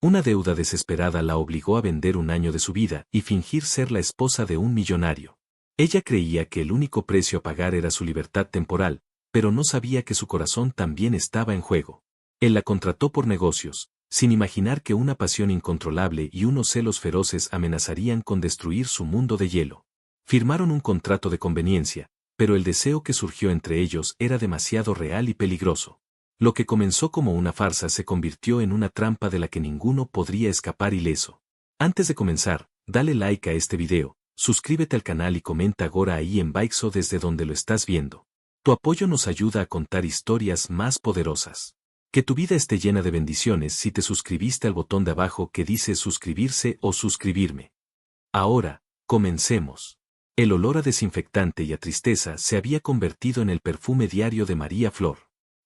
Una deuda desesperada la obligó a vender un año de su vida y fingir ser la esposa de un millonario. Ella creía que el único precio a pagar era su libertad temporal, pero no sabía que su corazón también estaba en juego. Él la contrató por negocios, sin imaginar que una pasión incontrolable y unos celos feroces amenazarían con destruir su mundo de hielo. Firmaron un contrato de conveniencia, pero el deseo que surgió entre ellos era demasiado real y peligroso. Lo que comenzó como una farsa se convirtió en una trampa de la que ninguno podría escapar ileso. Antes de comenzar, dale like a este video, suscríbete al canal y comenta ahora ahí en Baixo desde donde lo estás viendo. Tu apoyo nos ayuda a contar historias más poderosas. Que tu vida esté llena de bendiciones si te suscribiste al botón de abajo que dice suscribirse o suscribirme. Ahora, comencemos. El olor a desinfectante y a tristeza se había convertido en el perfume diario de María Flor.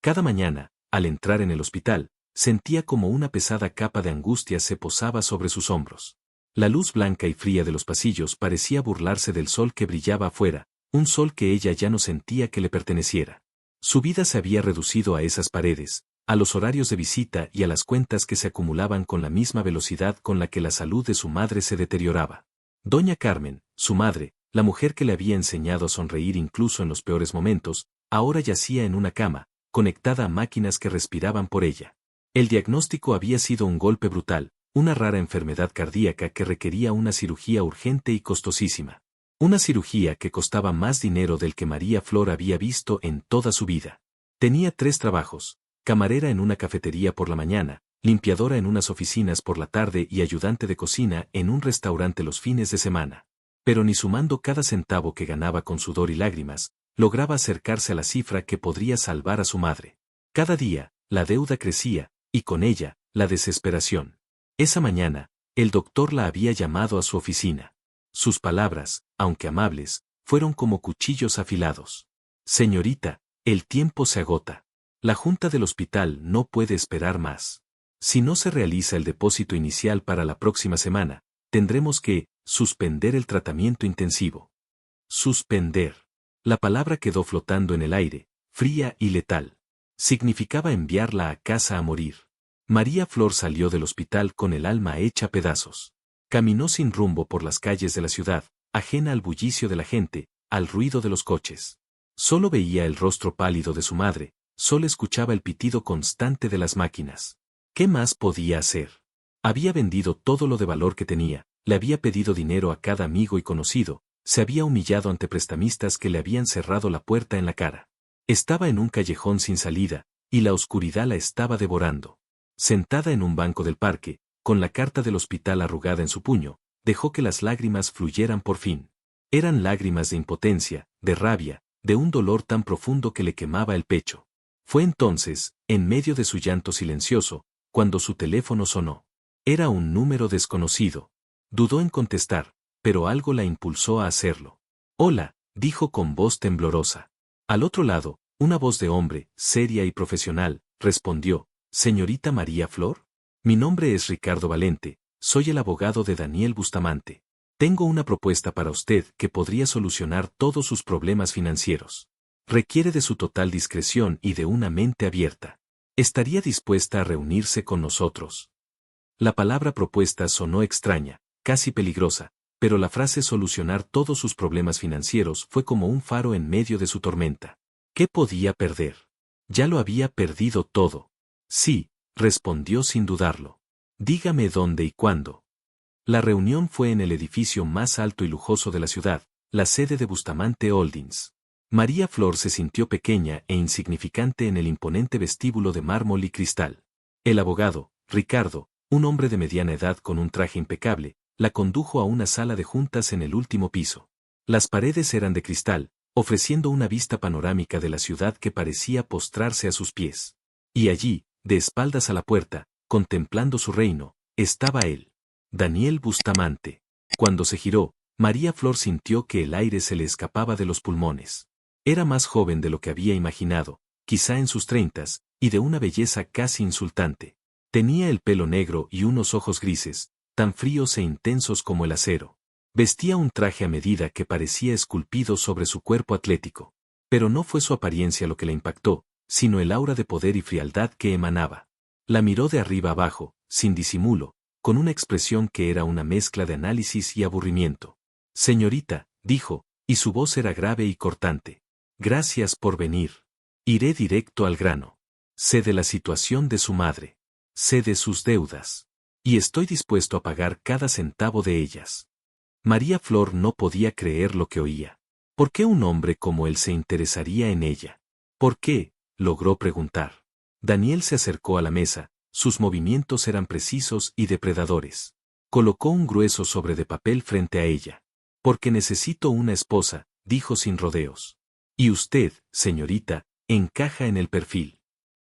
Cada mañana, al entrar en el hospital, sentía como una pesada capa de angustia se posaba sobre sus hombros. La luz blanca y fría de los pasillos parecía burlarse del sol que brillaba afuera, un sol que ella ya no sentía que le perteneciera. Su vida se había reducido a esas paredes, a los horarios de visita y a las cuentas que se acumulaban con la misma velocidad con la que la salud de su madre se deterioraba. Doña Carmen, su madre, la mujer que le había enseñado a sonreír incluso en los peores momentos, ahora yacía en una cama, conectada a máquinas que respiraban por ella. El diagnóstico había sido un golpe brutal, una rara enfermedad cardíaca que requería una cirugía urgente y costosísima. Una cirugía que costaba más dinero del que María Flor había visto en toda su vida. Tenía 3 trabajos: camarera en una cafetería por la mañana, limpiadora en unas oficinas por la tarde y ayudante de cocina en un restaurante los fines de semana. Pero ni sumando cada centavo que ganaba con sudor y lágrimas, lograba acercarse a la cifra que podría salvar a su madre. Cada día, la deuda crecía, y con ella, la desesperación. Esa mañana, el doctor la había llamado a su oficina. Sus palabras, aunque amables, fueron como cuchillos afilados. Señorita, el tiempo se agota. La junta del hospital no puede esperar más. Si no se realiza el depósito inicial para la próxima semana, tendremos que suspender el tratamiento intensivo. Suspender. La palabra quedó flotando en el aire, fría y letal. Significaba enviarla a casa a morir. María Flor salió del hospital con el alma hecha pedazos. Caminó sin rumbo por las calles de la ciudad, ajena al bullicio de la gente, al ruido de los coches. Solo veía el rostro pálido de su madre, solo escuchaba el pitido constante de las máquinas. ¿Qué más podía hacer? Había vendido todo lo de valor que tenía, le había pedido dinero a cada amigo y conocido, se había humillado ante prestamistas que le habían cerrado la puerta en la cara. Estaba en un callejón sin salida, y la oscuridad la estaba devorando. Sentada en un banco del parque, con la carta del hospital arrugada en su puño, dejó que las lágrimas fluyeran por fin. Eran lágrimas de impotencia, de rabia, de un dolor tan profundo que le quemaba el pecho. Fue entonces, en medio de su llanto silencioso, cuando su teléfono sonó. Era un número desconocido. Dudó en contestar, pero algo la impulsó a hacerlo. Hola, dijo con voz temblorosa. Al otro lado, una voz de hombre, seria y profesional, respondió: ¿Señorita María Flor? Mi nombre es Ricardo Valente, soy el abogado de Daniel Bustamante. Tengo una propuesta para usted que podría solucionar todos sus problemas financieros. Requiere de su total discreción y de una mente abierta. ¿Estaría dispuesta a reunirse con nosotros? La palabra propuesta sonó extraña, casi peligrosa, pero la frase solucionar todos sus problemas financieros fue como un faro en medio de su tormenta. ¿Qué podía perder? Ya lo había perdido todo. Sí, respondió sin dudarlo. Dígame dónde y cuándo. La reunión fue en el edificio más alto y lujoso de la ciudad, la sede de Bustamante Holdings. María Flor se sintió pequeña e insignificante en el imponente vestíbulo de mármol y cristal. El abogado, Ricardo, un hombre de mediana edad con un traje impecable, la condujo a una sala de juntas en el último piso. Las paredes eran de cristal, ofreciendo una vista panorámica de la ciudad que parecía postrarse a sus pies. Y allí, de espaldas a la puerta, contemplando su reino, estaba él, Daniel Bustamante. Cuando se giró, María Flor sintió que el aire se le escapaba de los pulmones. Era más joven de lo que había imaginado, quizá en sus 30s, y de una belleza casi insultante. Tenía el pelo negro y unos ojos grises, tan fríos e intensos como el acero. Vestía un traje a medida que parecía esculpido sobre su cuerpo atlético. Pero no fue su apariencia lo que la impactó, sino el aura de poder y frialdad que emanaba. La miró de arriba abajo, sin disimulo, con una expresión que era una mezcla de análisis y aburrimiento. Señorita, dijo, y su voz era grave y cortante. Gracias por venir. Iré directo al grano. Sé de la situación de su madre. Sé de sus deudas. Y estoy dispuesto a pagar cada centavo de ellas. María Flor no podía creer lo que oía. ¿Por qué un hombre como él se interesaría en ella? ¿Por qué? Logró preguntar. Daniel se acercó a la mesa, sus movimientos eran precisos y depredadores. Colocó un grueso sobre de papel frente a ella. Porque necesito una esposa, dijo sin rodeos. Y usted, señorita, encaja en el perfil.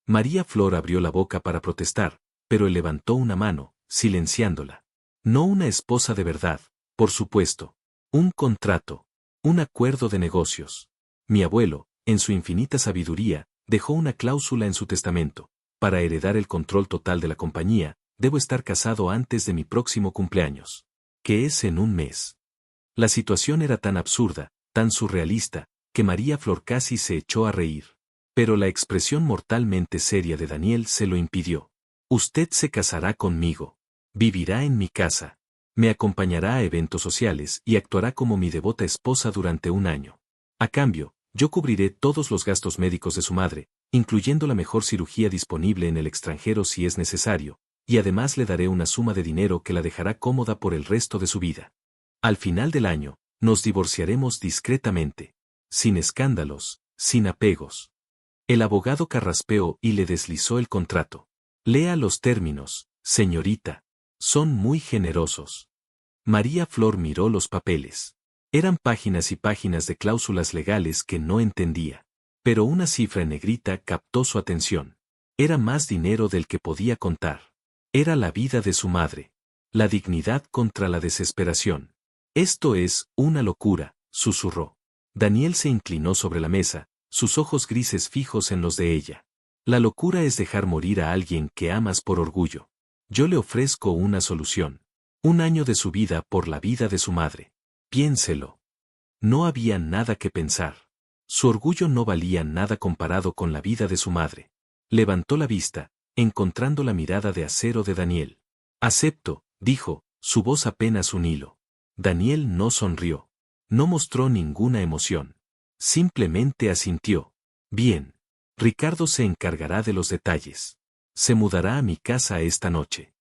María Flor abrió la boca para protestar, pero él levantó una mano, silenciándola. No una esposa de verdad, por supuesto. Un contrato. Un acuerdo de negocios. Mi abuelo, en su infinita sabiduría, dejó una cláusula en su testamento. Para heredar el control total de la compañía, debo estar casado antes de mi próximo cumpleaños. Que es en un mes. La situación era tan absurda, tan surrealista, que María Flor casi se echó a reír. Pero la expresión mortalmente seria de Daniel se lo impidió. Usted se casará conmigo. Vivirá en mi casa. Me acompañará a eventos sociales y actuará como mi devota esposa durante un año. A cambio, yo cubriré todos los gastos médicos de su madre, incluyendo la mejor cirugía disponible en el extranjero si es necesario, y además le daré una suma de dinero que la dejará cómoda por el resto de su vida. Al final del año, nos divorciaremos discretamente, sin escándalos, sin apegos. El abogado carraspeó y le deslizó el contrato. Lea los términos, señorita. Son muy generosos. María Flor miró los papeles. Eran páginas y páginas de cláusulas legales que no entendía. Pero una cifra en negrita captó su atención. Era más dinero del que podía contar. Era la vida de su madre. La dignidad contra la desesperación. Esto es una locura, susurró. Daniel se inclinó sobre la mesa, sus ojos grises fijos en los de ella. La locura es dejar morir a alguien que amas por orgullo. Yo le ofrezco una solución. Un año de su vida por la vida de su madre. Piénselo. No había nada que pensar. Su orgullo no valía nada comparado con la vida de su madre. Levantó la vista, encontrando la mirada de acero de Daniel. Acepto, dijo, su voz apenas un hilo. Daniel no sonrió. No mostró ninguna emoción. Simplemente asintió. Bien. Ricardo se encargará de los detalles. Se mudará a mi casa esta noche.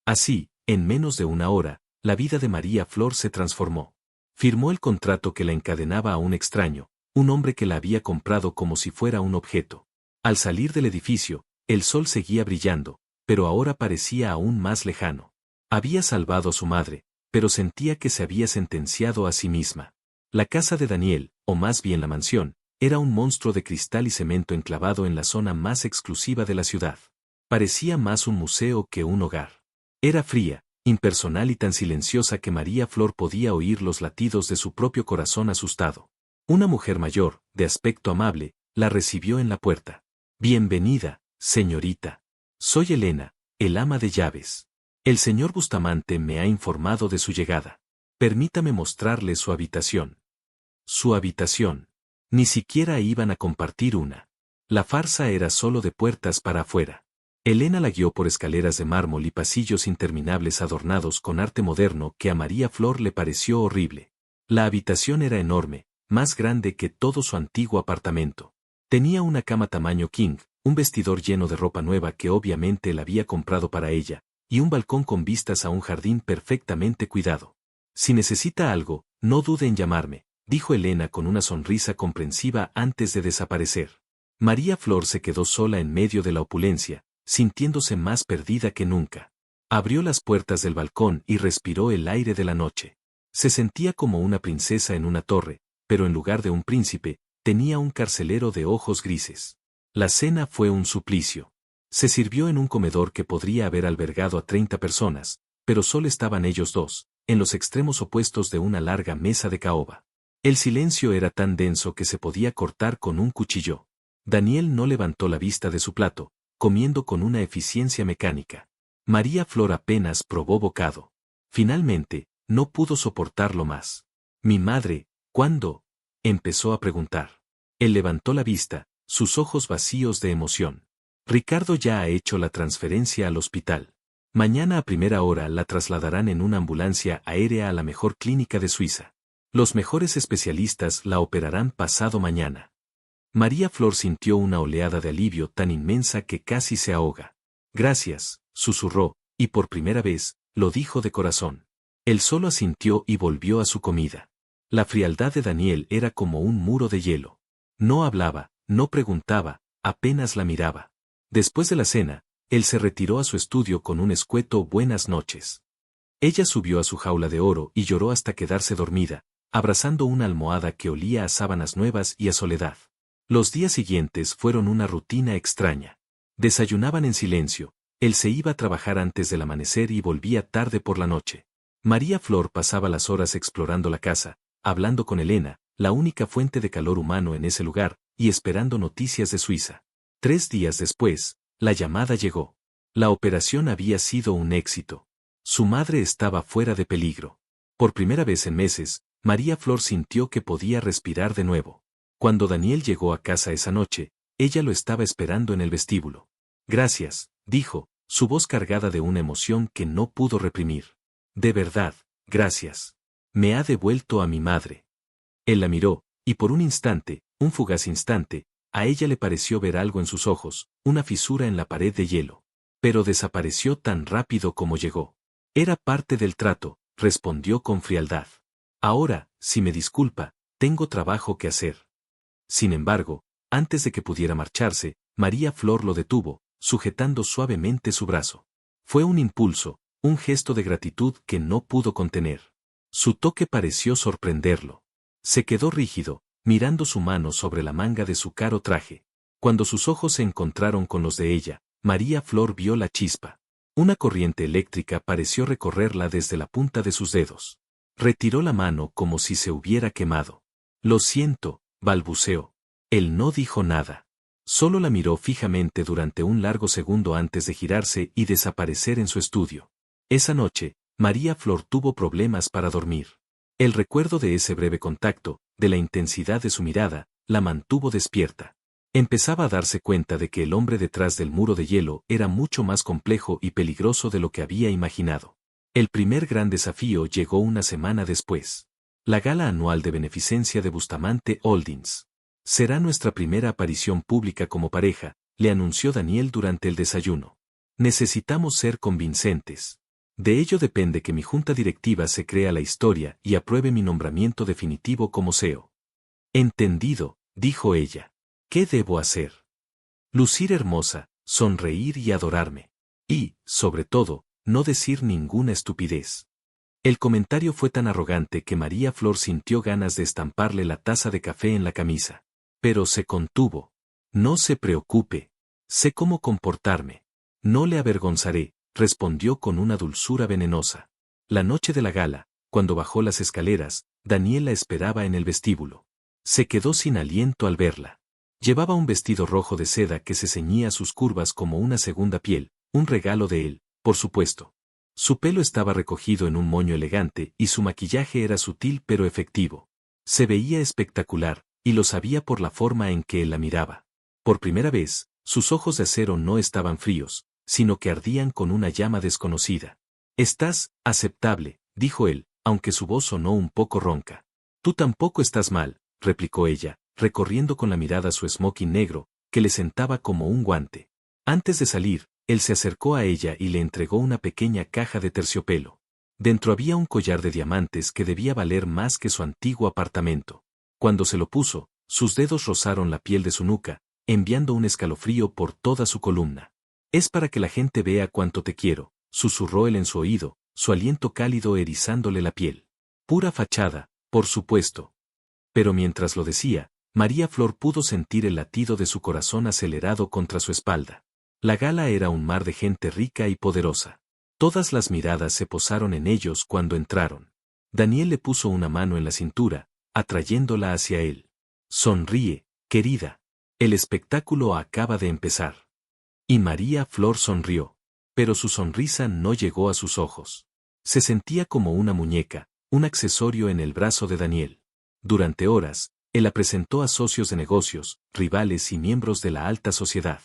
Así, en menos de una hora, la vida de María Flor se transformó. Firmó el contrato que la encadenaba a un extraño, un hombre que la había comprado como si fuera un objeto. Al salir del edificio, el sol seguía brillando, pero ahora parecía aún más lejano. Había salvado a su madre, pero sentía que se había sentenciado a sí misma. La casa de Daniel, o más bien la mansión, era un monstruo de cristal y cemento enclavado en la zona más exclusiva de la ciudad. Parecía más un museo que un hogar. Era fría, impersonal y tan silenciosa que María Flor podía oír los latidos de su propio corazón asustado. Una mujer mayor, de aspecto amable, la recibió en la puerta. Bienvenida, señorita. Soy Elena, el ama de llaves. El señor Bustamante me ha informado de su llegada. Permítame mostrarle su habitación. Su habitación. Ni siquiera iban a compartir una. La farsa era solo de puertas para afuera. Elena la guió por escaleras de mármol y pasillos interminables adornados con arte moderno que a María Flor le pareció horrible. La habitación era enorme, más grande que todo su antiguo apartamento. Tenía una cama tamaño king, un vestidor lleno de ropa nueva que obviamente él había comprado para ella, y un balcón con vistas a un jardín perfectamente cuidado. Si necesita algo, no dude en llamarme, dijo Elena con una sonrisa comprensiva antes de desaparecer. María Flor se quedó sola en medio de la opulencia, sintiéndose más perdida que nunca. Abrió las puertas del balcón y respiró el aire de la noche. Se sentía como una princesa en una torre, pero en lugar de un príncipe, tenía un carcelero de ojos grises. La cena fue un suplicio. Se sirvió en un comedor que podría haber albergado a 30 personas, pero solo estaban ellos dos, en los extremos opuestos de una larga mesa de caoba. El silencio era tan denso que se podía cortar con un cuchillo. Daniel no levantó la vista de su plato, comiendo con una eficiencia mecánica. María Flor apenas probó bocado. Finalmente, no pudo soportarlo más. Mi madre, ¿cuándo? Empezó a preguntar. Él levantó la vista, sus ojos vacíos de emoción. Ricardo ya ha hecho la transferencia al hospital. Mañana a primera hora la trasladarán en una ambulancia aérea a la mejor clínica de Suiza. Los mejores especialistas la operarán pasado mañana. María Flor sintió una oleada de alivio tan inmensa que casi se ahoga. Gracias, susurró, y por primera vez, lo dijo de corazón. Él solo asintió y volvió a su comida. La frialdad de Daniel era como un muro de hielo. No hablaba, no preguntaba, apenas la miraba. Después de la cena, él se retiró a su estudio con un escueto buenas noches. Ella subió a su jaula de oro y lloró hasta quedarse dormida, abrazando una almohada que olía a sábanas nuevas y a soledad. Los días siguientes fueron una rutina extraña. Desayunaban en silencio, él se iba a trabajar antes del amanecer y volvía tarde por la noche. María Flor pasaba las horas explorando la casa, hablando con Elena, la única fuente de calor humano en ese lugar, y esperando noticias de Suiza. 3 días después, la llamada llegó. La operación había sido un éxito. Su madre estaba fuera de peligro. Por primera vez en meses, María Flor sintió que podía respirar de nuevo. Cuando Daniel llegó a casa esa noche, ella lo estaba esperando en el vestíbulo. Gracias, dijo, su voz cargada de una emoción que no pudo reprimir. De verdad, gracias. Me ha devuelto a mi madre. Él la miró, y por un instante, un fugaz instante, a ella le pareció ver algo en sus ojos, una fisura en la pared de hielo. Pero desapareció tan rápido como llegó. Era parte del trato, respondió con frialdad. Ahora, si me disculpa, tengo trabajo que hacer. Sin embargo, antes de que pudiera marcharse, María Flor lo detuvo, sujetando suavemente su brazo. Fue un impulso, un gesto de gratitud que no pudo contener. Su toque pareció sorprenderlo. Se quedó rígido, mirando su mano sobre la manga de su caro traje. Cuando sus ojos se encontraron con los de ella, María Flor vio la chispa. Una corriente eléctrica pareció recorrerla desde la punta de sus dedos. Retiró la mano como si se hubiera quemado. Lo siento, balbuceó. Él no dijo nada. Solo la miró fijamente durante un largo segundo antes de girarse y desaparecer en su estudio. Esa noche, María Flor tuvo problemas para dormir. El recuerdo de ese breve contacto, de la intensidad de su mirada, la mantuvo despierta. Empezaba a darse cuenta de que el hombre detrás del muro de hielo era mucho más complejo y peligroso de lo que había imaginado. El primer gran desafío llegó una semana después. La gala anual de beneficencia de Bustamante Holdings. Será nuestra primera aparición pública como pareja, le anunció Daniel durante el desayuno. Necesitamos ser convincentes. De ello depende que mi junta directiva se crea la historia y apruebe mi nombramiento definitivo como CEO. Entendido, dijo ella. ¿Qué debo hacer? Lucir hermosa, sonreír y adorarme. Y, sobre todo, no decir ninguna estupidez. El comentario fue tan arrogante que María Flor sintió ganas de estamparle la taza de café en la camisa. Pero se contuvo. No se preocupe. Sé cómo comportarme. No le avergonzaré, respondió con una dulzura venenosa. La noche de la gala, cuando bajó las escaleras, Daniel la esperaba en el vestíbulo. Se quedó sin aliento al verla. Llevaba un vestido rojo de seda que se ceñía a sus curvas como una segunda piel, un regalo de él, por supuesto. Su pelo estaba recogido en un moño elegante y su maquillaje era sutil pero efectivo. Se veía espectacular, y lo sabía por la forma en que él la miraba. Por primera vez, sus ojos de acero no estaban fríos, sino que ardían con una llama desconocida. «Estás aceptable», dijo él, aunque su voz sonó un poco ronca. «Tú tampoco estás mal», replicó ella, recorriendo con la mirada su smoking negro, que le sentaba como un guante. Antes de salir, él se acercó a ella y le entregó una pequeña caja de terciopelo. Dentro había un collar de diamantes que debía valer más que su antiguo apartamento. Cuando se lo puso, sus dedos rozaron la piel de su nuca, enviando un escalofrío por toda su columna. «Es para que la gente vea cuánto te quiero», susurró él en su oído, su aliento cálido erizándole la piel. Pura fachada, por supuesto. Pero mientras lo decía, María Flor pudo sentir el latido de su corazón acelerado contra su espalda. La gala era un mar de gente rica y poderosa. Todas las miradas se posaron en ellos cuando entraron. Daniel le puso una mano en la cintura, atrayéndola hacia él. «Sonríe, querida. El espectáculo acaba de empezar». Y María Flor sonrió. Pero su sonrisa no llegó a sus ojos. Se sentía como una muñeca, un accesorio en el brazo de Daniel. Durante horas, él la presentó a socios de negocios, rivales y miembros de la alta sociedad.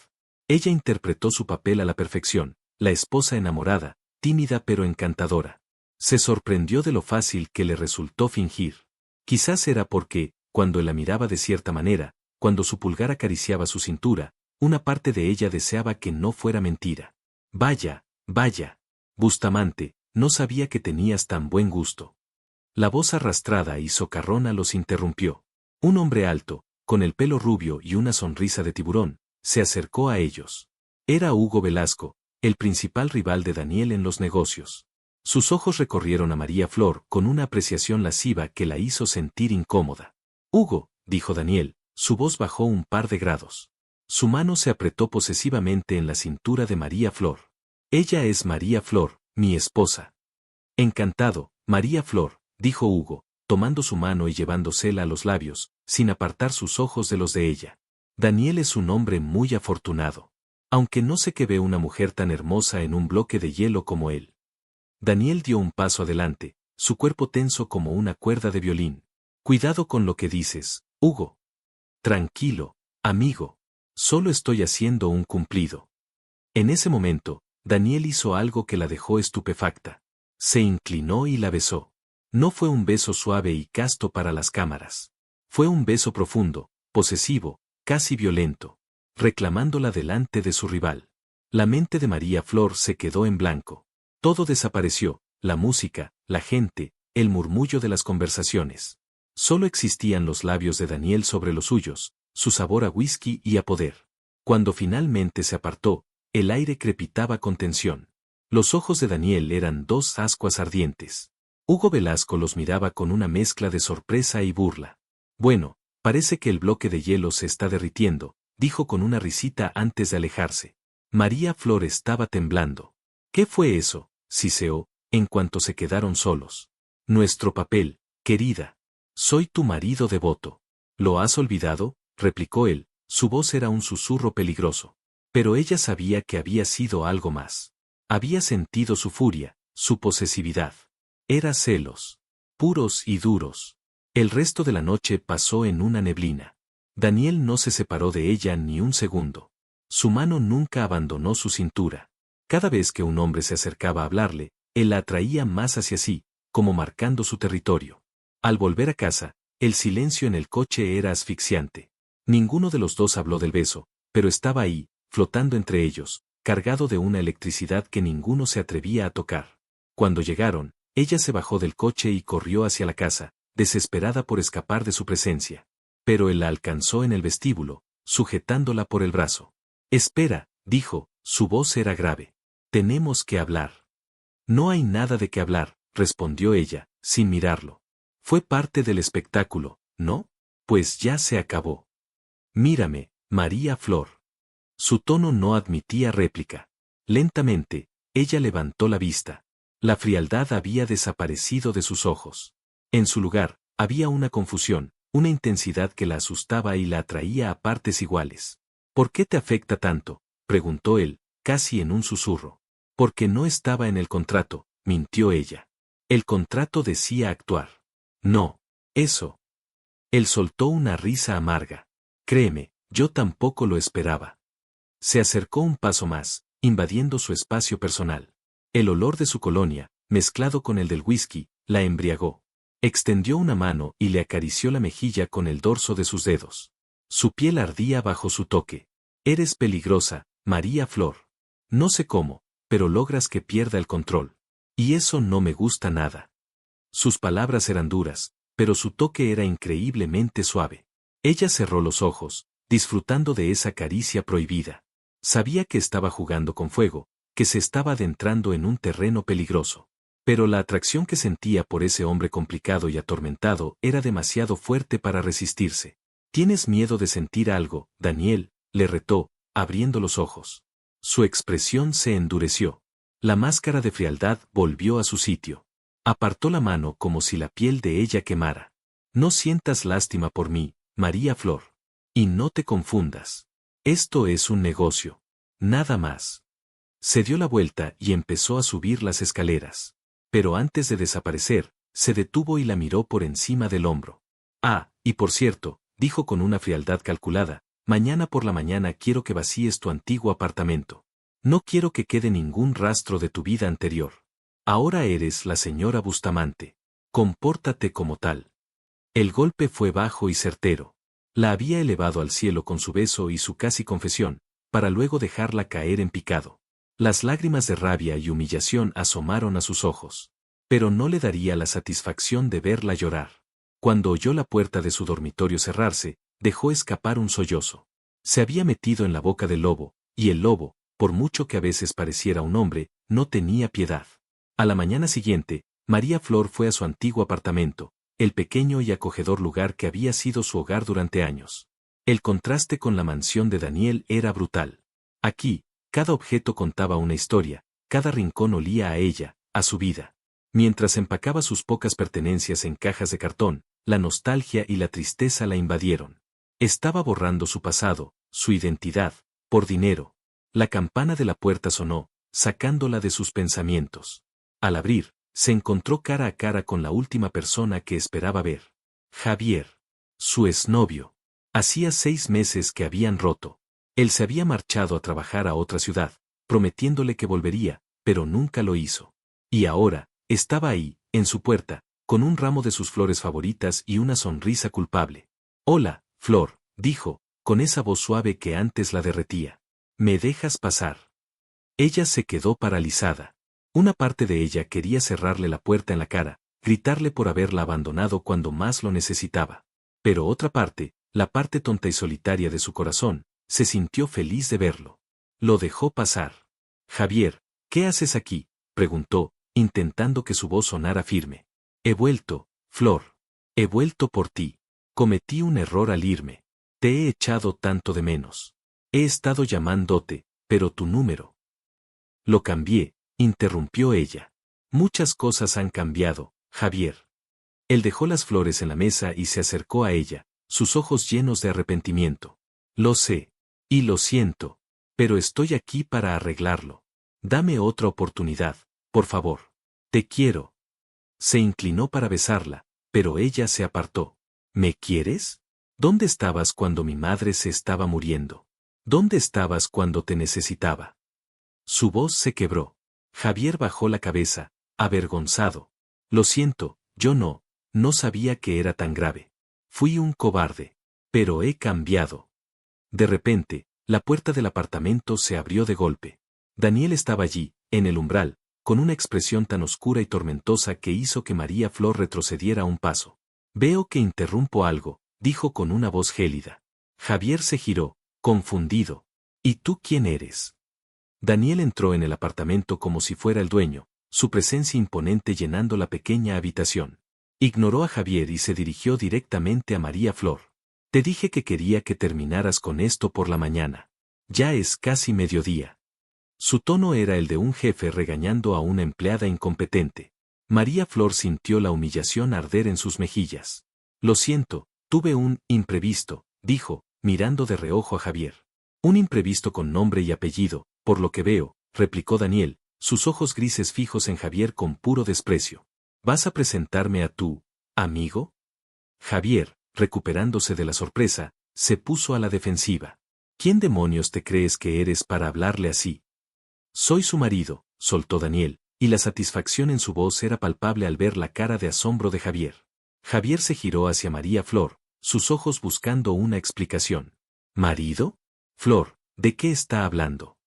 Ella interpretó su papel a la perfección, la esposa enamorada, tímida pero encantadora. Se sorprendió de lo fácil que le resultó fingir. Quizás era porque, cuando él la miraba de cierta manera, cuando su pulgar acariciaba su cintura, una parte de ella deseaba que no fuera mentira. Vaya, vaya. Bustamante, no sabía que tenías tan buen gusto. La voz arrastrada y socarrona los interrumpió. Un hombre alto, con el pelo rubio y una sonrisa de tiburón, se acercó a ellos. Era Hugo Velasco, el principal rival de Daniel en los negocios. Sus ojos recorrieron a María Flor con una apreciación lasciva que la hizo sentir incómoda. Hugo, dijo Daniel, su voz bajó un par de grados. Su mano se apretó posesivamente en la cintura de María Flor. Ella es María Flor, mi esposa. Encantado, María Flor, dijo Hugo, tomando su mano y llevándosela a los labios, sin apartar sus ojos de los de ella. Daniel es un hombre muy afortunado. Aunque no sé que ve una mujer tan hermosa en un bloque de hielo como él. Daniel dio un paso adelante, su cuerpo tenso como una cuerda de violín. Cuidado con lo que dices, Hugo. Tranquilo, amigo. Solo estoy haciendo un cumplido. En ese momento, Daniel hizo algo que la dejó estupefacta. Se inclinó y la besó. No fue un beso suave y casto para las cámaras. Fue un beso profundo, posesivo, casi violento, reclamándola delante de su rival. La mente de María Flor se quedó en blanco. Todo desapareció, la música, la gente, el murmullo de las conversaciones. Solo existían los labios de Daniel sobre los suyos, su sabor a whisky y a poder. Cuando finalmente se apartó, el aire crepitaba con tensión. Los ojos de Daniel eran dos ascuas ardientes. Hugo Velasco los miraba con una mezcla de sorpresa y burla. Bueno, parece que el bloque de hielo se está derritiendo, dijo con una risita antes de alejarse. María Flor estaba temblando. ¿Qué fue eso?, siseó, en cuanto se quedaron solos. Nuestro papel, querida. Soy tu marido devoto. ¿Lo has olvidado?, replicó él, su voz era un susurro peligroso. Pero ella sabía que había sido algo más. Había sentido su furia, su posesividad. Era celos. Puros y duros. El resto de la noche pasó en una neblina. Daniel no se separó de ella ni un segundo. Su mano nunca abandonó su cintura. Cada vez que un hombre se acercaba a hablarle, él la atraía más hacia sí, como marcando su territorio. Al volver a casa, el silencio en el coche era asfixiante. Ninguno de los dos habló del beso, pero estaba ahí, flotando entre ellos, cargado de una electricidad que ninguno se atrevía a tocar. Cuando llegaron, ella se bajó del coche y corrió hacia la casa, desesperada por escapar de su presencia. Pero él la alcanzó en el vestíbulo, sujetándola por el brazo. Espera, dijo, su voz era grave. Tenemos que hablar. No hay nada de qué hablar, respondió ella, sin mirarlo. Fue parte del espectáculo, ¿no? Pues ya se acabó. Mírame, María Flor. Su tono no admitía réplica. Lentamente, ella levantó la vista. La frialdad había desaparecido de sus ojos. En su lugar, había una confusión, una intensidad que la asustaba y la atraía a partes iguales. ¿Por qué te afecta tanto?, preguntó él, casi en un susurro. Porque no estaba en el contrato, mintió ella. El contrato decía actuar. No. Eso. Él soltó una risa amarga. Créeme, yo tampoco lo esperaba. Se acercó un paso más, invadiendo su espacio personal. El olor de su colonia, mezclado con el del whisky, la embriagó. Extendió una mano y le acarició la mejilla con el dorso de sus dedos. Su piel ardía bajo su toque. Eres peligrosa, María Flor. No sé cómo, pero logras que pierda el control. Y eso no me gusta nada. Sus palabras eran duras, pero su toque era increíblemente suave. Ella cerró los ojos, disfrutando de esa caricia prohibida. Sabía que estaba jugando con fuego, que se estaba adentrando en un terreno peligroso. Pero la atracción que sentía por ese hombre complicado y atormentado era demasiado fuerte para resistirse. ¿Tienes miedo de sentir algo, Daniel?, le retó, abriendo los ojos. Su expresión se endureció. La máscara de frialdad volvió a su sitio. Apartó la mano como si la piel de ella quemara. No sientas lástima por mí, María Flor. Y no te confundas. Esto es un negocio. Nada más. Se dio la vuelta y empezó a subir las escaleras. Pero antes de desaparecer, se detuvo y la miró por encima del hombro. Ah, y por cierto, dijo con una frialdad calculada, mañana por la mañana quiero que vacíes tu antiguo apartamento. No quiero que quede ningún rastro de tu vida anterior. Ahora eres la señora Bustamante. Compórtate como tal. El golpe fue bajo y certero. La había elevado al cielo con su beso y su casi confesión, para luego dejarla caer en picado. Las lágrimas de rabia y humillación asomaron a sus ojos. Pero no le daría la satisfacción de verla llorar. Cuando oyó la puerta de su dormitorio cerrarse, dejó escapar un sollozo. Se había metido en la boca del lobo, y el lobo, por mucho que a veces pareciera un hombre, no tenía piedad. A la mañana siguiente, María Flor fue a su antiguo apartamento, el pequeño y acogedor lugar que había sido su hogar durante años. El contraste con la mansión de Daniel era brutal. Aquí, cada objeto contaba una historia, cada rincón olía a ella, a su vida. Mientras empacaba sus pocas pertenencias en cajas de cartón, la nostalgia y la tristeza la invadieron. Estaba borrando su pasado, su identidad, por dinero. La campana de la puerta sonó, sacándola de sus pensamientos. Al abrir, se encontró cara a cara con la última persona que esperaba ver. Javier. Su exnovio. Hacía 6 meses que habían roto. Él se había marchado a trabajar a otra ciudad, prometiéndole que volvería, pero nunca lo hizo. Y ahora, estaba ahí, en su puerta, con un ramo de sus flores favoritas y una sonrisa culpable. «Hola, Flor», dijo, con esa voz suave que antes la derretía. «¿Me dejas pasar?». Ella se quedó paralizada. Una parte de ella quería cerrarle la puerta en la cara, gritarle por haberla abandonado cuando más lo necesitaba. Pero otra parte, la parte tonta y solitaria de su corazón, se sintió feliz de verlo. Lo dejó pasar. «Javier, ¿qué haces aquí?», preguntó, intentando que su voz sonara firme. «He vuelto, Flor. He vuelto por ti. Cometí un error al irme. Te he echado tanto de menos. He estado llamándote, pero tu número». «Lo cambié», interrumpió ella. «Muchas cosas han cambiado, Javier». Él dejó las flores en la mesa y se acercó a ella, sus ojos llenos de arrepentimiento. «Lo sé. Y lo siento. Pero estoy aquí para arreglarlo. Dame otra oportunidad, por favor. Te quiero». Se inclinó para besarla, pero ella se apartó. «¿Me quieres? ¿Dónde estabas cuando mi madre se estaba muriendo? ¿Dónde estabas cuando te necesitaba?». Su voz se quebró. Javier bajó la cabeza, avergonzado. «Lo siento, yo no sabía que era tan grave. Fui un cobarde. Pero he cambiado». De repente, la puerta del apartamento se abrió de golpe. Daniel estaba allí, en el umbral, con una expresión tan oscura y tormentosa que hizo que María Flor retrocediera un paso. «Veo que interrumpo algo», dijo con una voz gélida. Javier se giró, confundido. «¿Y tú quién eres?». Daniel entró en el apartamento como si fuera el dueño, su presencia imponente llenando la pequeña habitación. Ignoró a Javier y se dirigió directamente a María Flor. «Te dije que quería que terminaras con esto por la mañana. Ya es casi mediodía». Su tono era el de un jefe regañando a una empleada incompetente. María Flor sintió la humillación arder en sus mejillas. «Lo siento, tuve un imprevisto», dijo, mirando de reojo a Javier. «Un imprevisto con nombre y apellido, por lo que veo», replicó Daniel, sus ojos grises fijos en Javier con puro desprecio. «¿Vas a presentarme a tu amigo?». Javier, recuperándose de la sorpresa, se puso a la defensiva. «¿Quién demonios te crees que eres para hablarle así?». «Soy su marido», soltó Daniel, y la satisfacción en su voz era palpable al ver la cara de asombro de Javier. Javier se giró hacia María Flor, sus ojos buscando una explicación. «¿Marido? Flor, ¿de qué está hablando?».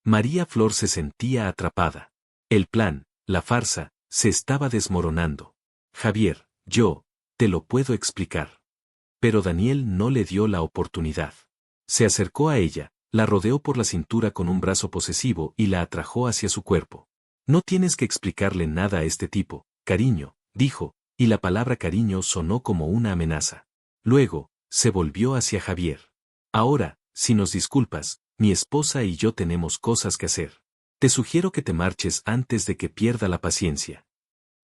María Flor se sentía atrapada. El plan, la farsa, se estaba desmoronando. «Javier, yo te lo puedo explicar». Pero Daniel no le dio la oportunidad. Se acercó a ella, la rodeó por la cintura con un brazo posesivo y la atrajo hacia su cuerpo. «No tienes que explicarle nada a este tipo, cariño», dijo, y la palabra cariño sonó como una amenaza. Luego, se volvió hacia Javier. «Ahora, si nos disculpas, mi esposa y yo tenemos cosas que hacer. Te sugiero que te marches antes de que pierda la paciencia».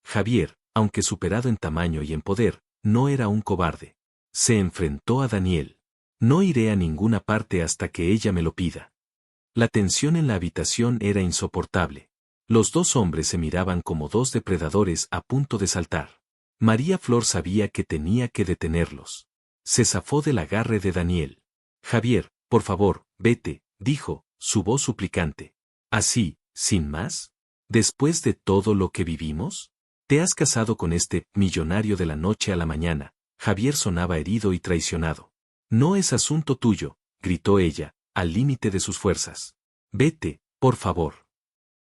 Javier, aunque superado en tamaño y en poder, no era un cobarde. Se enfrentó a Daniel. «No iré a ninguna parte hasta que ella me lo pida». La tensión en la habitación era insoportable. Los dos hombres se miraban como dos depredadores a punto de saltar. María Flor sabía que tenía que detenerlos. Se zafó del agarre de Daniel. «Javier, por favor, vete», dijo, su voz suplicante. ¿Así, sin más? ¿Después de todo lo que vivimos? ¿Te has casado con este millonario de la noche a la mañana? Javier sonaba herido y traicionado. No es asunto tuyo, gritó ella, al límite de sus fuerzas. Vete, por favor.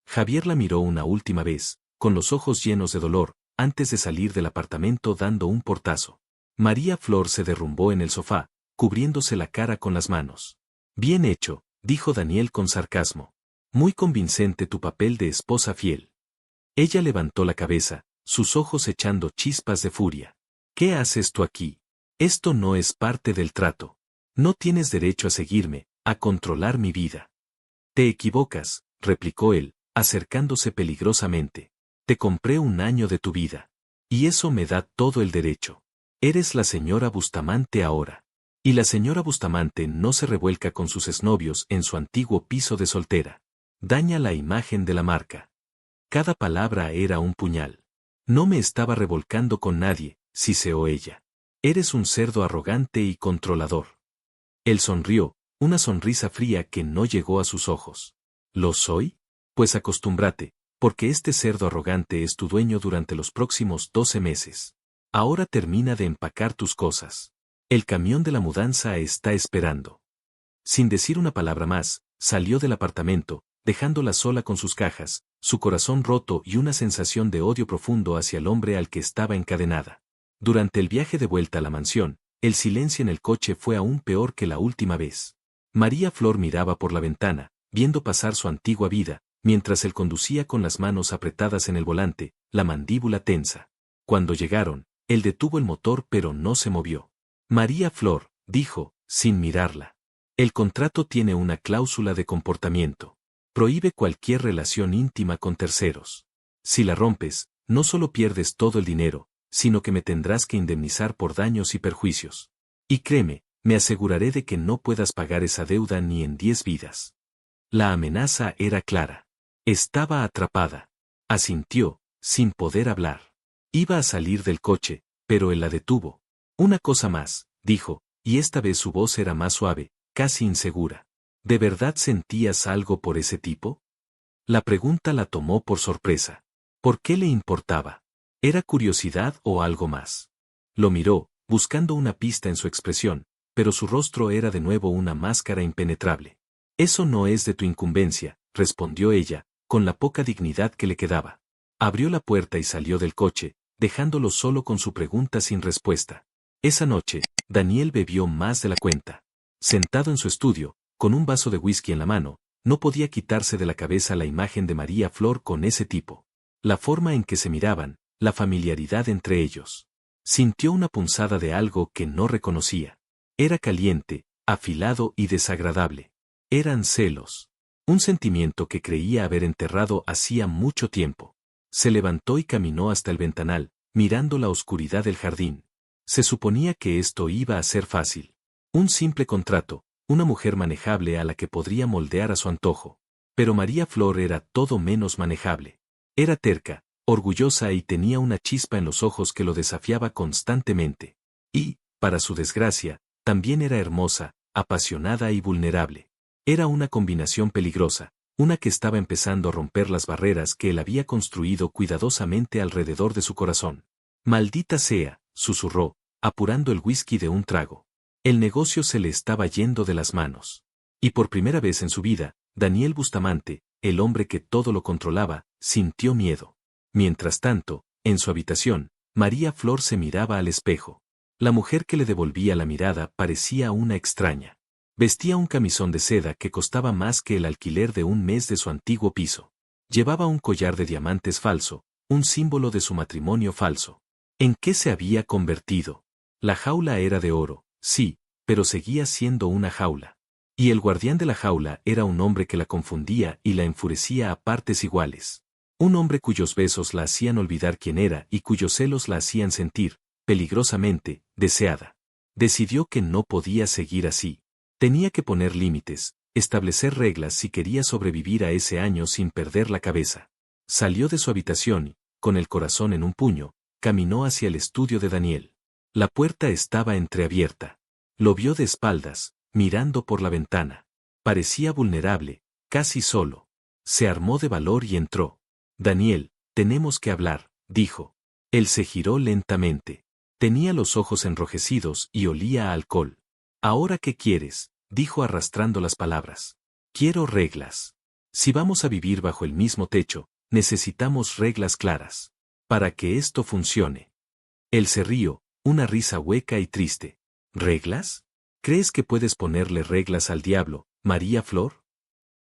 Javier la miró una última vez, con los ojos llenos de dolor, antes de salir del apartamento dando un portazo. María Flor se derrumbó en el sofá, cubriéndose la cara con las manos. Bien hecho, dijo Daniel con sarcasmo. Muy convincente tu papel de esposa fiel. Ella levantó la cabeza, sus ojos echando chispas de furia. ¿Qué haces tú aquí? Esto no es parte del trato. No tienes derecho a seguirme, a controlar mi vida. Te equivocas, replicó él, acercándose peligrosamente. Te compré un año de tu vida. Y eso me da todo el derecho. Eres la señora Bustamante ahora. Y la señora Bustamante no se revuelca con sus exnovios en su antiguo piso de soltera. Daña la imagen de la marca. Cada palabra era un puñal. No me estaba revolcando con nadie, siseó ella. Eres un cerdo arrogante y controlador. Él sonrió, una sonrisa fría que no llegó a sus ojos. ¿Lo soy? Pues acostúmbrate, porque este cerdo arrogante es tu dueño durante los próximos 12 meses. Ahora termina de empacar tus cosas. El camión de la mudanza está esperando. Sin decir una palabra más, salió del apartamento, dejándola sola con sus cajas, su corazón roto y una sensación de odio profundo hacia el hombre al que estaba encadenada. Durante el viaje de vuelta a la mansión, el silencio en el coche fue aún peor que la última vez. María Flor miraba por la ventana, viendo pasar su antigua vida, mientras él conducía con las manos apretadas en el volante, la mandíbula tensa. Cuando llegaron, él detuvo el motor pero no se movió. María Flor, dijo, sin mirarla. El contrato tiene una cláusula de comportamiento. Prohíbe cualquier relación íntima con terceros. Si la rompes, no solo pierdes todo el dinero, sino que me tendrás que indemnizar por daños y perjuicios. Y créeme, me aseguraré de que no puedas pagar esa deuda ni en 10 vidas. La amenaza era clara. Estaba atrapada. Asintió, sin poder hablar. Iba a salir del coche, pero él la detuvo. Una cosa más, dijo, y esta vez su voz era más suave, casi insegura. ¿De verdad sentías algo por ese tipo? La pregunta la tomó por sorpresa. ¿Por qué le importaba? ¿Era curiosidad o algo más? Lo miró, buscando una pista en su expresión, pero su rostro era de nuevo una máscara impenetrable. Eso no es de tu incumbencia, respondió ella, con la poca dignidad que le quedaba. Abrió la puerta y salió del coche, dejándolo solo con su pregunta sin respuesta. Esa noche, Daniel bebió más de la cuenta. Sentado en su estudio, con un vaso de whisky en la mano, no podía quitarse de la cabeza la imagen de María Flor con ese tipo. La forma en que se miraban, la familiaridad entre ellos. Sintió una punzada de algo que no reconocía. Era caliente, afilado y desagradable. Eran celos. Un sentimiento que creía haber enterrado hacía mucho tiempo. Se levantó y caminó hasta el ventanal, mirando la oscuridad del jardín. Se suponía que esto iba a ser fácil. Un simple contrato, una mujer manejable a la que podría moldear a su antojo. Pero María Flor era todo menos manejable. Era terca, orgullosa y tenía una chispa en los ojos que lo desafiaba constantemente. Y, para su desgracia, también era hermosa, apasionada y vulnerable. Era una combinación peligrosa, una que estaba empezando a romper las barreras que él había construido cuidadosamente alrededor de su corazón. Maldita sea, susurró, apurando el whisky de un trago. El negocio se le estaba yendo de las manos. Y por primera vez en su vida, Daniel Bustamante, el hombre que todo lo controlaba, sintió miedo. Mientras tanto, en su habitación, María Flor se miraba al espejo. La mujer que le devolvía la mirada parecía una extraña. Vestía un camisón de seda que costaba más que el alquiler de un mes de su antiguo piso. Llevaba un collar de diamantes falso, un símbolo de su matrimonio falso. ¿En qué se había convertido? La jaula era de oro, sí, pero seguía siendo una jaula. Y el guardián de la jaula era un hombre que la confundía y la enfurecía a partes iguales. Un hombre cuyos besos la hacían olvidar quién era y cuyos celos la hacían sentir, peligrosamente, deseada. Decidió que no podía seguir así. Tenía que poner límites, establecer reglas si quería sobrevivir a ese año sin perder la cabeza. Salió de su habitación y, con el corazón en un puño, caminó hacia el estudio de Daniel. La puerta estaba entreabierta. Lo vio de espaldas, mirando por la ventana. Parecía vulnerable, casi solo. Se armó de valor y entró. Daniel, tenemos que hablar, dijo. Él se giró lentamente. Tenía los ojos enrojecidos y olía a alcohol. ¿Ahora qué quieres?, dijo arrastrando las palabras. Quiero reglas. Si vamos a vivir bajo el mismo techo, necesitamos reglas claras. Para que esto funcione. Él se rió, una risa hueca y triste. ¿Reglas? ¿Crees que puedes ponerle reglas al diablo, María Flor?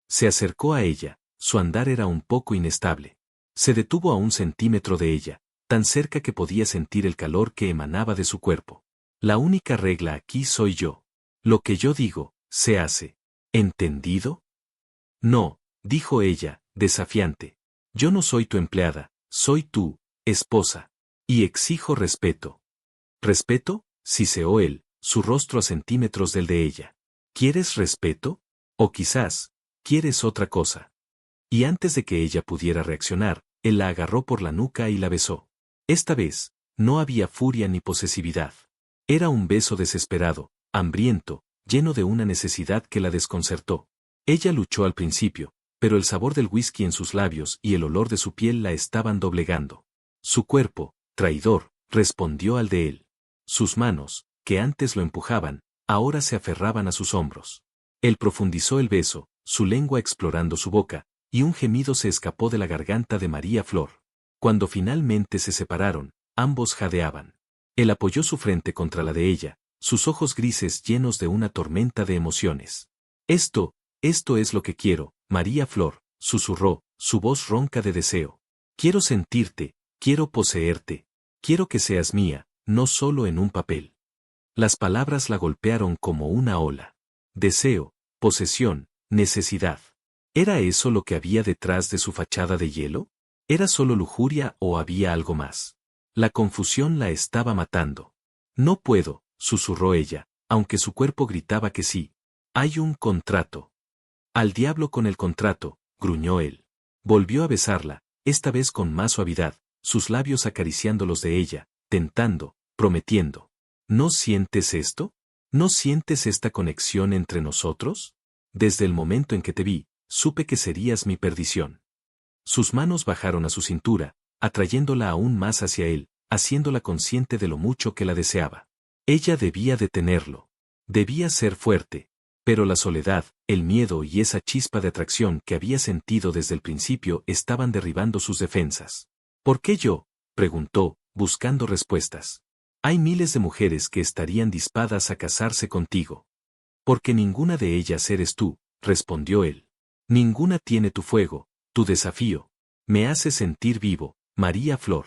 Se acercó a ella, su andar era un poco inestable. Se detuvo a 1 centímetro de ella, tan cerca que podía sentir el calor que emanaba de su cuerpo. La única regla aquí soy yo. Lo que yo digo, se hace. ¿Entendido? No, dijo ella, desafiante. Yo no soy tu empleada, soy tu esposa. Y exijo respeto. ¿Respeto?, siseó él, su rostro a centímetros del de ella. ¿Quieres respeto? O quizás, ¿quieres otra cosa? Y antes de que ella pudiera reaccionar, él la agarró por la nuca y la besó. Esta vez, no había furia ni posesividad. Era un beso desesperado, hambriento, lleno de una necesidad que la desconcertó. Ella luchó al principio, pero el sabor del whisky en sus labios y el olor de su piel la estaban doblegando. Su cuerpo, traidor, respondió al de él. Sus manos, que antes lo empujaban, ahora se aferraban a sus hombros. Él profundizó el beso, su lengua explorando su boca, y un gemido se escapó de la garganta de María Flor. Cuando finalmente se separaron, ambos jadeaban. Él apoyó su frente contra la de ella, sus ojos grises llenos de una tormenta de emociones. Esto es lo que quiero, María Flor, susurró, su voz ronca de deseo. Quiero sentirte, quiero poseerte, quiero que seas mía, no solo en un papel. Las palabras la golpearon como una ola. Deseo, posesión, necesidad. ¿Era eso lo que había detrás de su fachada de hielo? ¿Era solo lujuria o había algo más? La confusión la estaba matando. No puedo, susurró ella, aunque su cuerpo gritaba que sí. Hay un contrato. Al diablo con el contrato, gruñó él. Volvió a besarla, esta vez con más suavidad, sus labios acariciando los de ella, tentando, prometiendo. ¿No sientes esto? ¿No sientes esta conexión entre nosotros? Desde el momento en que te vi, supe que serías mi perdición. Sus manos bajaron a su cintura, atrayéndola aún más hacia él, haciéndola consciente de lo mucho que la deseaba. Ella debía detenerlo. Debía ser fuerte. Pero la soledad, el miedo y esa chispa de atracción que había sentido desde el principio estaban derribando sus defensas. ¿Por qué yo?, preguntó, buscando respuestas. Hay miles de mujeres que estarían dispadas a casarse contigo. Porque ninguna de ellas eres tú, respondió él. Ninguna tiene tu fuego, tu desafío. Me hace sentir vivo, María Flor.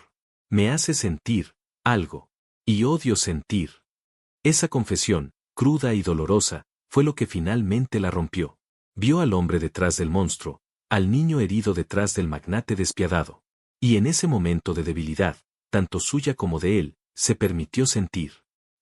Me hace sentir algo. Y odio sentir. Esa confesión, cruda y dolorosa, fue lo que finalmente la rompió. Vio al hombre detrás del monstruo, al niño herido detrás del magnate despiadado. Y en ese momento de debilidad, tanto suya como de él, se permitió sentir.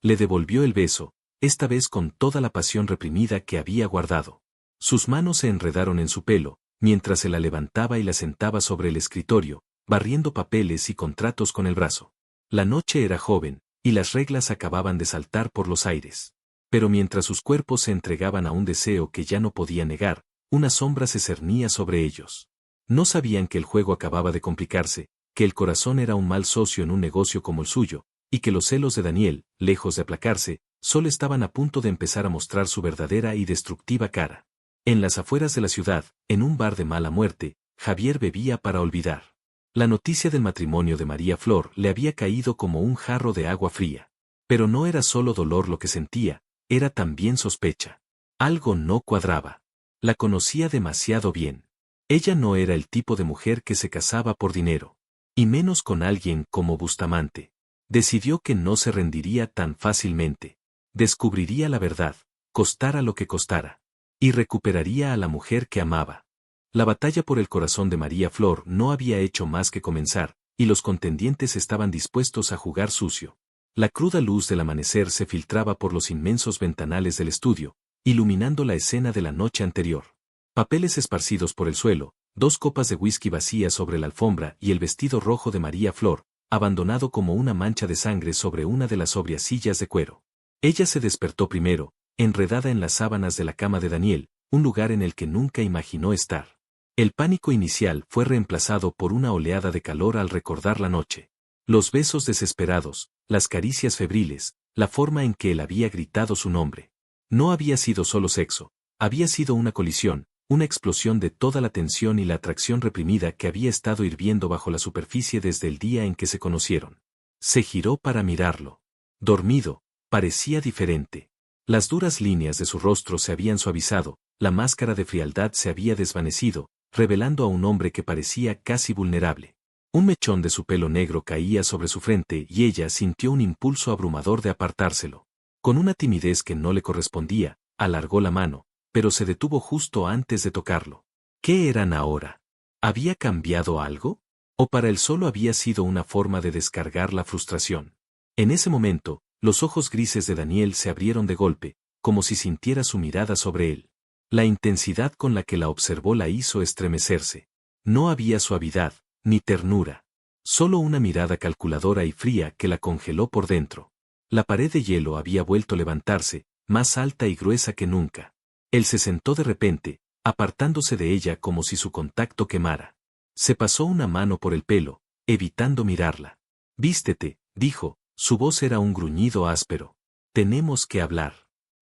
Le devolvió el beso, esta vez con toda la pasión reprimida que había guardado. Sus manos se enredaron en su pelo, mientras se la levantaba y la sentaba sobre el escritorio, barriendo papeles y contratos con el brazo. La noche era joven, y las reglas acababan de saltar por los aires. Pero mientras sus cuerpos se entregaban a un deseo que ya no podía negar, una sombra se cernía sobre ellos. No sabían que el juego acababa de complicarse, que el corazón era un mal socio en un negocio como el suyo, y que los celos de Daniel, lejos de aplacarse, solo estaban a punto de empezar a mostrar su verdadera y destructiva cara. En las afueras de la ciudad, en un bar de mala muerte, Javier bebía para olvidar. La noticia del matrimonio de María Flor le había caído como un jarro de agua fría. Pero no era solo dolor lo que sentía, era también sospecha. Algo no cuadraba. La conocía demasiado bien. Ella no era el tipo de mujer que se casaba por dinero. Y menos con alguien como Bustamante. Decidió que no se rendiría tan fácilmente. Descubriría la verdad, costara lo que costara. Y recuperaría a la mujer que amaba. La batalla por el corazón de María Flor no había hecho más que comenzar, y los contendientes estaban dispuestos a jugar sucio. La cruda luz del amanecer se filtraba por los inmensos ventanales del estudio, iluminando la escena de la noche anterior. Papeles esparcidos por el suelo, 2 copas de whisky vacías sobre la alfombra y el vestido rojo de María Flor, abandonado como una mancha de sangre sobre una de las sobrias sillas de cuero. Ella se despertó primero, enredada en las sábanas de la cama de Daniel, un lugar en el que nunca imaginó estar. El pánico inicial fue reemplazado por una oleada de calor al recordar la noche. Los besos desesperados, las caricias febriles, la forma en que él había gritado su nombre. No había sido solo sexo, había sido una colisión, una explosión de toda la tensión y la atracción reprimida que había estado hirviendo bajo la superficie desde el día en que se conocieron. Se giró para mirarlo. Dormido, parecía diferente. Las duras líneas de su rostro se habían suavizado, la máscara de frialdad se había desvanecido, revelando a un hombre que parecía casi vulnerable. Un mechón de su pelo negro caía sobre su frente y ella sintió un impulso abrumador de apartárselo. Con una timidez que no le correspondía, alargó la mano, pero se detuvo justo antes de tocarlo. ¿Qué eran ahora? ¿Había cambiado algo? ¿O para él solo había sido una forma de descargar la frustración? En ese momento, los ojos grises de Daniel se abrieron de golpe, como si sintiera su mirada sobre él. La intensidad con la que la observó la hizo estremecerse. No había suavidad, ni ternura. Solo una mirada calculadora y fría que la congeló por dentro. La pared de hielo había vuelto a levantarse, más alta y gruesa que nunca. Él se sentó de repente, apartándose de ella como si su contacto quemara. Se pasó una mano por el pelo, evitando mirarla. «Vístete», dijo, su voz era un gruñido áspero. «Tenemos que hablar».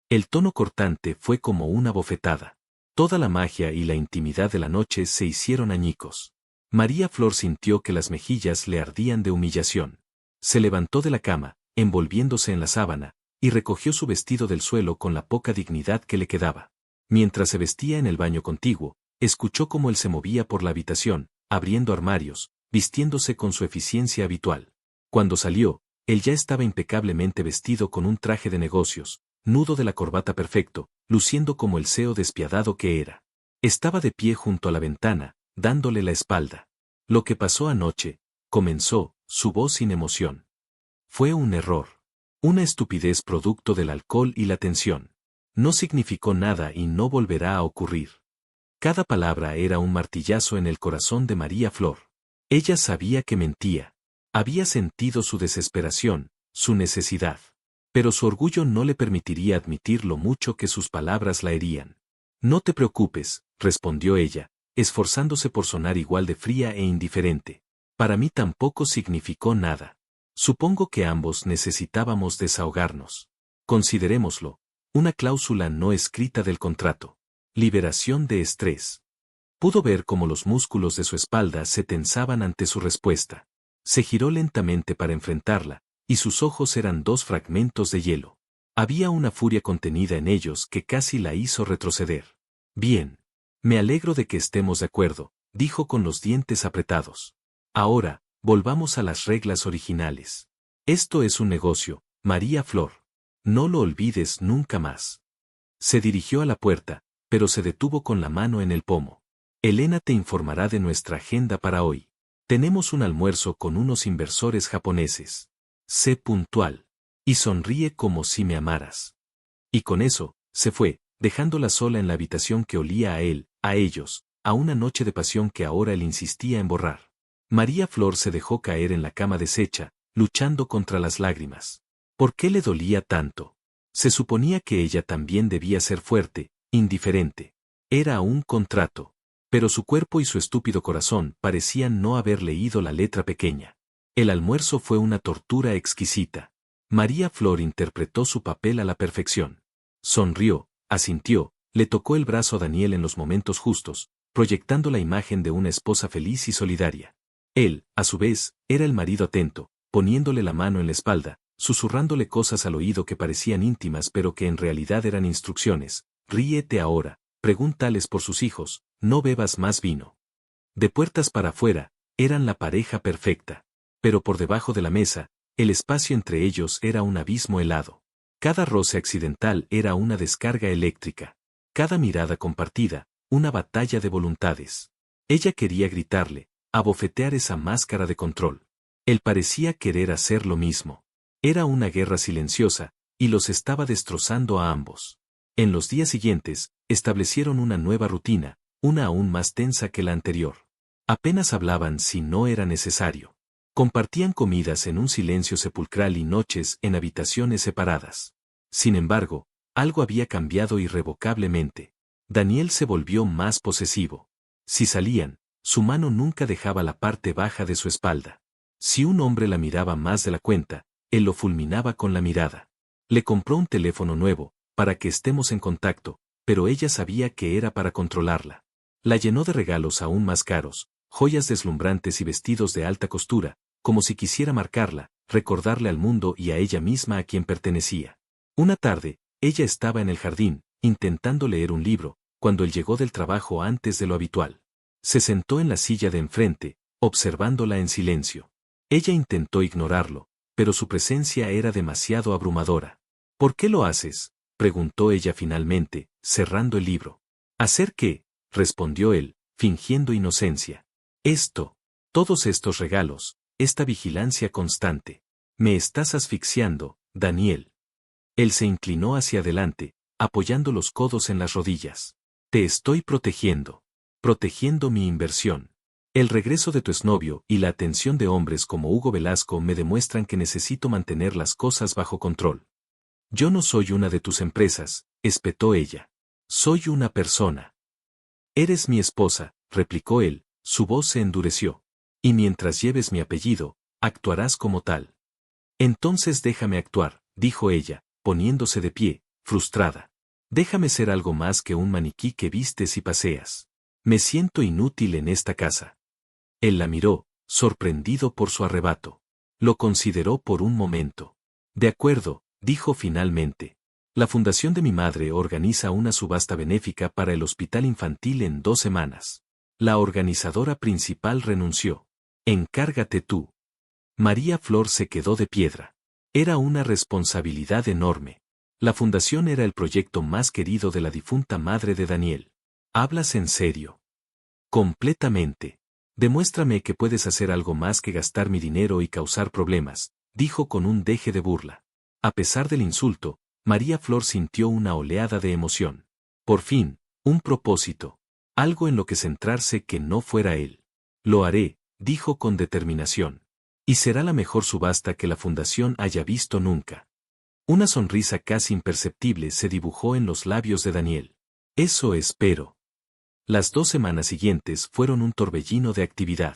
El tono cortante fue como una bofetada. Toda la magia y la intimidad de la noche se hicieron añicos. María Flor sintió que las mejillas le ardían de humillación. Se levantó de la cama, envolviéndose en la sábana, y recogió su vestido del suelo con la poca dignidad que le quedaba. Mientras se vestía en el baño contiguo, escuchó cómo él se movía por la habitación, abriendo armarios, vistiéndose con su eficiencia habitual. Cuando salió, él ya estaba impecablemente vestido con un traje de negocios, nudo de la corbata perfecto, luciendo como el CEO despiadado que era. Estaba de pie junto a la ventana, dándole la espalda. «Lo que pasó anoche», comenzó, su voz sin emoción. «Fue un error. Una estupidez producto del alcohol y la tensión. No significó nada y no volverá a ocurrir». Cada palabra era un martillazo en el corazón de María Flor. Ella sabía que mentía. Había sentido su desesperación, su necesidad. Pero su orgullo no le permitiría admitir lo mucho que sus palabras la herían. «No te preocupes», respondió ella, esforzándose por sonar igual de fría e indiferente. «Para mí tampoco significó nada. Supongo que ambos necesitábamos desahogarnos. Considerémoslo, una cláusula no escrita del contrato. Liberación de estrés». Pudo ver cómo los músculos de su espalda se tensaban ante su respuesta. Se giró lentamente para enfrentarla, y sus ojos eran dos fragmentos de hielo. Había una furia contenida en ellos que casi la hizo retroceder. «Bien. Me alegro de que estemos de acuerdo», dijo con los dientes apretados. «Ahora, volvamos a las reglas originales. Esto es un negocio, María Flor. No lo olvides nunca más». Se dirigió a la puerta, pero se detuvo con la mano en el pomo. «Elena te informará de nuestra agenda para hoy. Tenemos un almuerzo con unos inversores japoneses. Sé puntual. Y sonríe como si me amaras». Y con eso, se fue, dejándola sola en la habitación que olía a él, a ellos, a una noche de pasión que ahora él insistía en borrar. María Flor se dejó caer en la cama deshecha, luchando contra las lágrimas. ¿Por qué le dolía tanto? Se suponía que ella también debía ser fuerte, indiferente. Era un contrato. Pero su cuerpo y su estúpido corazón parecían no haber leído la letra pequeña. El almuerzo fue una tortura exquisita. María Flor interpretó su papel a la perfección. Sonrió, asintió, le tocó el brazo a Daniel en los momentos justos, proyectando la imagen de una esposa feliz y solidaria. Él, a su vez, era el marido atento, poniéndole la mano en la espalda, susurrándole cosas al oído que parecían íntimas pero que en realidad eran instrucciones. «Ríete ahora, pregúntales por sus hijos, no bebas más vino». De puertas para afuera, eran la pareja perfecta. Pero por debajo de la mesa, el espacio entre ellos era un abismo helado. Cada roce accidental era una descarga eléctrica. Cada mirada compartida, una batalla de voluntades. Ella quería gritarle, abofetear esa máscara de control. Él parecía querer hacer lo mismo. Era una guerra silenciosa, y los estaba destrozando a ambos. En los días siguientes, establecieron una nueva rutina, una aún más tensa que la anterior. Apenas hablaban si no era necesario. Compartían comidas en un silencio sepulcral y noches en habitaciones separadas. Sin embargo, algo había cambiado irrevocablemente. Daniel se volvió más posesivo. Si salían, su mano nunca dejaba la parte baja de su espalda. Si un hombre la miraba más de la cuenta, él lo fulminaba con la mirada. Le compró un teléfono nuevo, para que estemos en contacto, pero ella sabía que era para controlarla. La llenó de regalos aún más caros, joyas deslumbrantes y vestidos de alta costura, como si quisiera marcarla, recordarle al mundo y a ella misma a quien pertenecía. Una tarde, ella estaba en el jardín, intentando leer un libro, cuando él llegó del trabajo antes de lo habitual. Se sentó en la silla de enfrente, observándola en silencio. Ella intentó ignorarlo, pero su presencia era demasiado abrumadora. ¿Por qué lo haces?, preguntó ella finalmente, cerrando el libro. ¿Hacer qué?, respondió él, fingiendo inocencia. Todos estos regalos, esta vigilancia constante. Me estás asfixiando, Daniel. Él se inclinó hacia adelante, apoyando los codos en las rodillas. Te estoy protegiendo mi inversión. El regreso de tu exnovio y la atención de hombres como Hugo Velasco me demuestran que necesito mantener las cosas bajo control. Yo no soy una de tus empresas, espetó ella. Soy una persona. Eres mi esposa, replicó él, su voz se endureció. Y mientras lleves mi apellido, actuarás como tal. Entonces déjame actuar, dijo ella, poniéndose de pie, frustrada. Déjame ser algo más que un maniquí que vistes y paseas. Me siento inútil en esta casa. Él la miró, sorprendido por su arrebato. Lo consideró por un momento. De acuerdo, dijo finalmente. La fundación de mi madre organiza una subasta benéfica para el hospital infantil en 2 semanas. La organizadora principal renunció. Encárgate tú. María Flor se quedó de piedra. Era una responsabilidad enorme. La fundación era el proyecto más querido de la difunta madre de Daniel. ¿Hablas en serio? Completamente. Demuéstrame que puedes hacer algo más que gastar mi dinero y causar problemas, dijo con un deje de burla. A pesar del insulto, María Flor sintió una oleada de emoción. Por fin, un propósito. Algo en lo que centrarse que no fuera él. Lo haré, dijo con determinación. Y será la mejor subasta que la fundación haya visto nunca. Una sonrisa casi imperceptible se dibujó en los labios de Daniel. Eso espero. Las 2 semanas siguientes fueron un torbellino de actividad.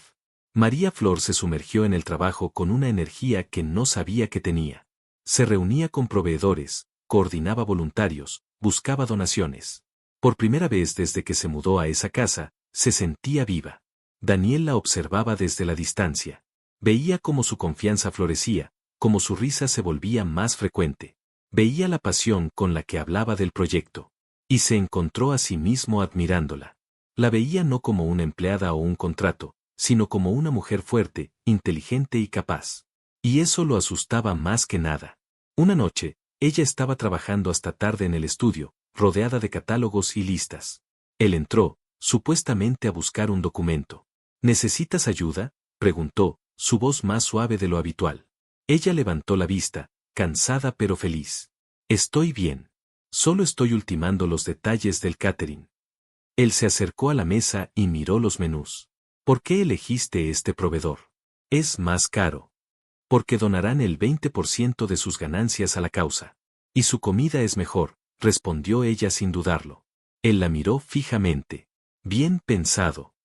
María Flor se sumergió en el trabajo con una energía que no sabía que tenía. Se reunía con proveedores, coordinaba voluntarios, buscaba donaciones. Por primera vez desde que se mudó a esa casa, se sentía viva. Daniel la observaba desde la distancia. Veía cómo su confianza florecía, cómo su risa se volvía más frecuente. Veía la pasión con la que hablaba del proyecto. Y se encontró a sí mismo admirándola. La veía no como una empleada o un contrato, sino como una mujer fuerte, inteligente y capaz. Y eso lo asustaba más que nada. Una noche, ella estaba trabajando hasta tarde en el estudio, rodeada de catálogos y listas. Él entró, supuestamente a buscar un documento. ¿Necesitas ayuda?, preguntó, su voz más suave de lo habitual. Ella levantó la vista, cansada pero feliz. Estoy bien. Solo estoy ultimando los detalles del catering. Él se acercó a la mesa y miró los menús. ¿Por qué elegiste este proveedor? Es más caro. Porque donarán el 20% de sus ganancias a la causa. Y su comida es mejor, respondió ella sin dudarlo. Él la miró fijamente. Bien pensado.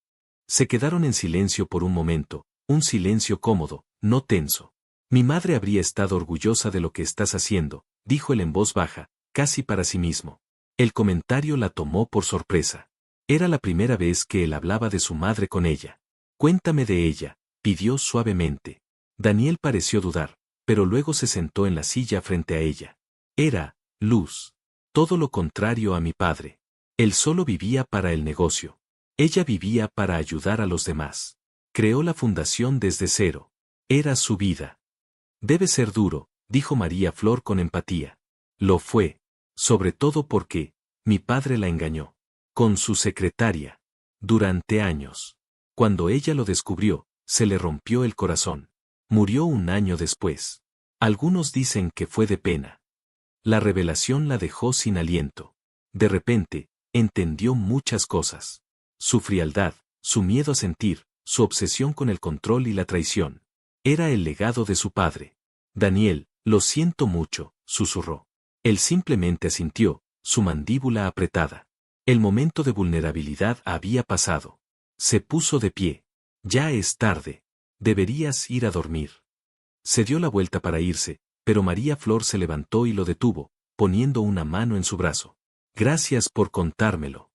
Se quedaron en silencio por un momento, un silencio cómodo, no tenso. Mi madre habría estado orgullosa de lo que estás haciendo, dijo él en voz baja, casi para sí mismo. El comentario la tomó por sorpresa. Era la primera vez que él hablaba de su madre con ella. Cuéntame de ella, pidió suavemente. Daniel pareció dudar, pero luego se sentó en la silla frente a ella. Era, Luz. Todo lo contrario a mi padre. Él solo vivía para el negocio. Ella vivía para ayudar a los demás. Creó la fundación desde cero. Era su vida. Debe ser duro, dijo María Flor con empatía. Lo fue. Sobre todo porque, mi padre la engañó. Con su secretaria. Durante años. Cuando ella lo descubrió, se le rompió el corazón. Murió un año después. Algunos dicen que fue de pena. La revelación la dejó sin aliento. De repente, entendió muchas cosas. Su frialdad, su miedo a sentir, su obsesión con el control y la traición. Era el legado de su padre. Daniel, lo siento mucho, susurró. Él simplemente asintió, su mandíbula apretada. El momento de vulnerabilidad había pasado. Se puso de pie. Ya es tarde. Deberías ir a dormir. Se dio la vuelta para irse, pero María Flor se levantó y lo detuvo, poniendo una mano en su brazo. Gracias por contármelo.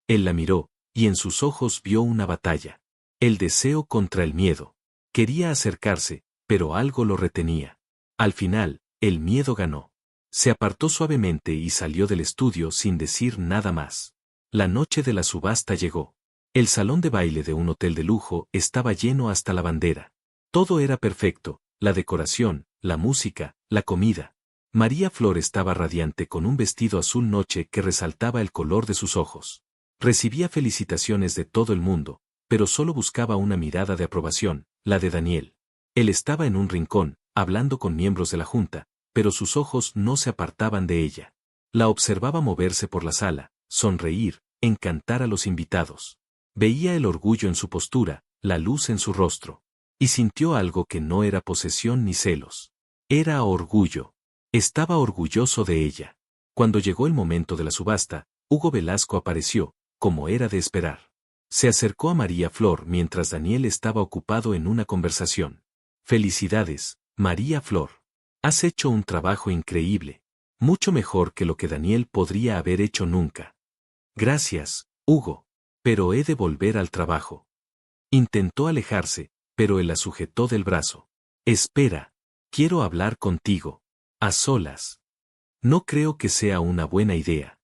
Él la miró, y en sus ojos vio una batalla. El deseo contra el miedo. Quería acercarse, pero algo lo retenía. Al final, el miedo ganó. Se apartó suavemente y salió del estudio sin decir nada más. La noche de la subasta llegó. El salón de baile de un hotel de lujo estaba lleno hasta la bandera. Todo era perfecto, la decoración, la música, la comida. María Flor estaba radiante con un vestido azul noche que resaltaba el color de sus ojos. Recibía felicitaciones de todo el mundo, pero solo buscaba una mirada de aprobación, la de Daniel. Él estaba en un rincón, hablando con miembros de la junta, pero sus ojos no se apartaban de ella. La observaba moverse por la sala, sonreír, encantar a los invitados. Veía el orgullo en su postura, la luz en su rostro. Y sintió algo que no era posesión ni celos. Era orgullo. Estaba orgulloso de ella. Cuando llegó el momento de la subasta, Hugo Velasco apareció, como era de esperar. Se acercó a María Flor mientras Daniel estaba ocupado en una conversación. Felicidades, María Flor. Has hecho un trabajo increíble. Mucho mejor que lo que Daniel podría haber hecho nunca. Gracias, Hugo. Pero he de volver al trabajo. Intentó alejarse, pero él la sujetó del brazo. Espera. Quiero hablar contigo. A solas. No creo que sea una buena idea.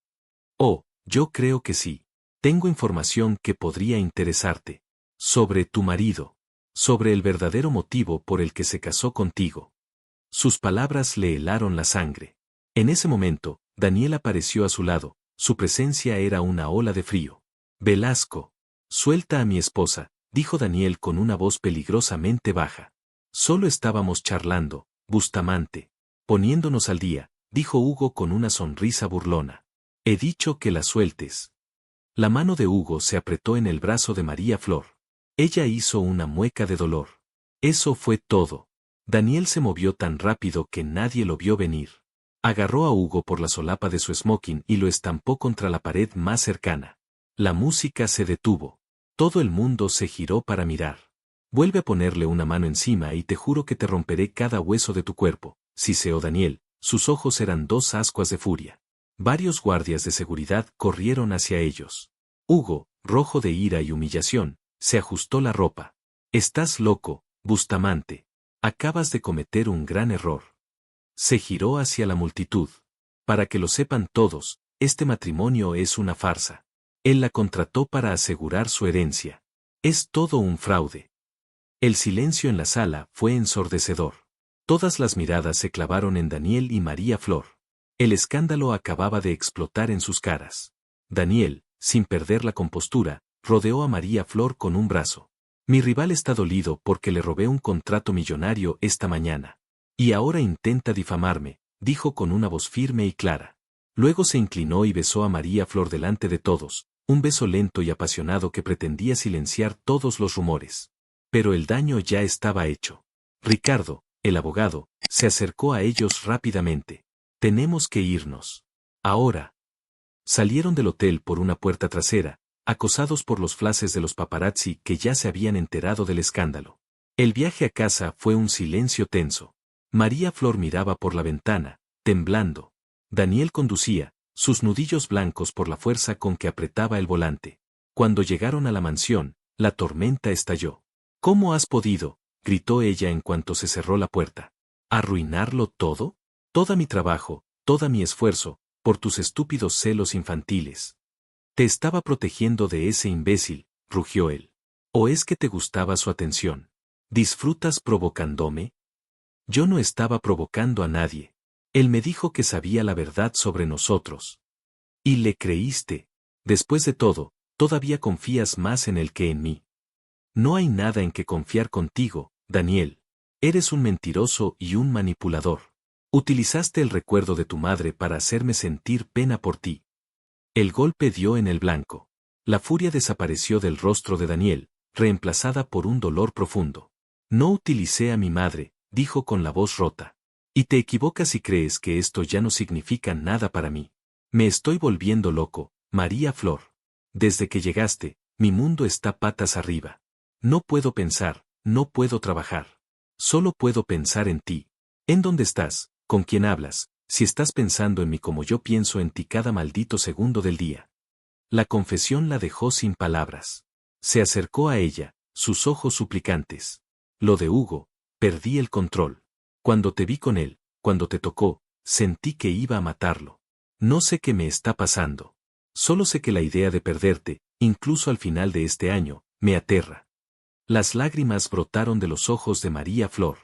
Oh, yo creo que sí. Tengo información que podría interesarte. Sobre tu marido. Sobre el verdadero motivo por el que se casó contigo. Sus palabras le helaron la sangre. En ese momento, Daniel apareció a su lado. Su presencia era una ola de frío. Velasco. Suelta a mi esposa, dijo Daniel con una voz peligrosamente baja. Solo estábamos charlando, Bustamante. Poniéndonos al día, dijo Hugo con una sonrisa burlona. He dicho que la sueltes. La mano de Hugo se apretó en el brazo de María Flor. Ella hizo una mueca de dolor. Eso fue todo. Daniel se movió tan rápido que nadie lo vio venir. Agarró a Hugo por la solapa de su smoking y lo estampó contra la pared más cercana. La música se detuvo. Todo el mundo se giró para mirar. Vuelve a ponerle una mano encima y te juro que te romperé cada hueso de tu cuerpo, siseó Daniel. Sus ojos eran dos ascuas de furia. Varios guardias de seguridad corrieron hacia ellos. Hugo, rojo de ira y humillación, se ajustó la ropa. Estás loco, Bustamante. Acabas de cometer un gran error. Se giró hacia la multitud. Para que lo sepan todos, este matrimonio es una farsa. Él la contrató para asegurar su herencia. Es todo un fraude. El silencio en la sala fue ensordecedor. Todas las miradas se clavaron en Daniel y María Flor. El escándalo acababa de explotar en sus caras. Daniel, sin perder la compostura, rodeó a María Flor con un brazo. Mi rival está dolido porque le robé un contrato millonario esta mañana. Y ahora intenta difamarme, dijo con una voz firme y clara. Luego se inclinó y besó a María Flor delante de todos, un beso lento y apasionado que pretendía silenciar todos los rumores. Pero el daño ya estaba hecho. Ricardo, el abogado, se acercó a ellos rápidamente. Tenemos que irnos. Ahora. Salieron del hotel por una puerta trasera, acosados por los flashes de los paparazzi que ya se habían enterado del escándalo. El viaje a casa fue un silencio tenso. María Flor miraba por la ventana, temblando. Daniel conducía, sus nudillos blancos por la fuerza con que apretaba el volante. Cuando llegaron a la mansión, la tormenta estalló. ¿Cómo has podido?, gritó ella en cuanto se cerró la puerta. ¿Arruinarlo todo? Todo mi trabajo, todo mi esfuerzo, por tus estúpidos celos infantiles. Te estaba protegiendo de ese imbécil, rugió él. ¿O es que te gustaba su atención? ¿Disfrutas provocándome? Yo no estaba provocando a nadie. Él me dijo que sabía la verdad sobre nosotros. Y le creíste. Después de todo, todavía confías más en él que en mí. No hay nada en que confiar contigo, Daniel. Eres un mentiroso y un manipulador. Utilizaste el recuerdo de tu madre para hacerme sentir pena por ti. El golpe dio en el blanco. La furia desapareció del rostro de Daniel, reemplazada por un dolor profundo. No utilicé a mi madre, dijo con la voz rota. Y te equivocas si crees que esto ya no significa nada para mí. Me estoy volviendo loco, María Flor. Desde que llegaste, Mi mundo está patas arriba. No puedo pensar, no puedo trabajar. Solo puedo pensar en ti. ¿En dónde estás? ¿Con quién hablas? Si estás pensando en mí como yo pienso en ti cada maldito segundo del día. La confesión la dejó sin palabras. Se acercó a ella, sus ojos suplicantes. Lo de Hugo, perdí el control. Cuando te vi con él, cuando te tocó, sentí que iba a matarlo. No sé qué me está pasando. Solo sé que la idea de perderte, incluso al final de este año, me aterra. Las lágrimas brotaron de los ojos de María Flor.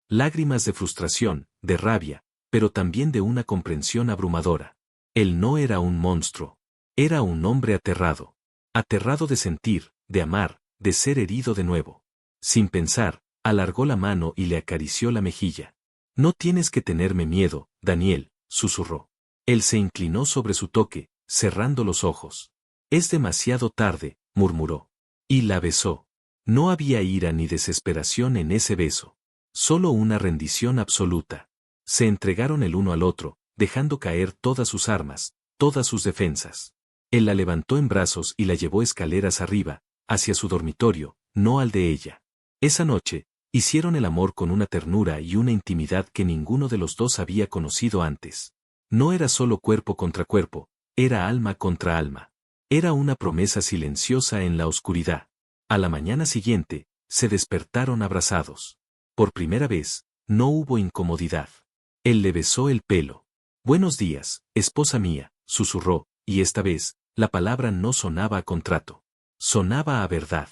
Lágrimas de frustración, de rabia, pero también de una comprensión abrumadora. Él no era un monstruo. Era un hombre aterrado. Aterrado de sentir, de amar, de ser herido de nuevo. Sin pensar, alargó la mano y le acarició la mejilla. No tienes que tenerme miedo, Daniel, susurró. Él se inclinó sobre su toque, cerrando los ojos. Es demasiado tarde, murmuró. Y la besó. No había ira ni desesperación en ese beso. Solo una rendición absoluta. Se entregaron el uno al otro, dejando caer todas sus armas, todas sus defensas. Él la levantó en brazos y la llevó escaleras arriba, hacia su dormitorio, no al de ella. Esa noche, hicieron el amor con una ternura y una intimidad que ninguno de los dos había conocido antes. No era solo cuerpo contra cuerpo, era alma contra alma. Era una promesa silenciosa en la oscuridad. A la mañana siguiente, se despertaron abrazados. Por primera vez, no hubo incomodidad. Él le besó el pelo. Buenos días, esposa mía, susurró, y esta vez, la palabra no sonaba a contrato. Sonaba a verdad.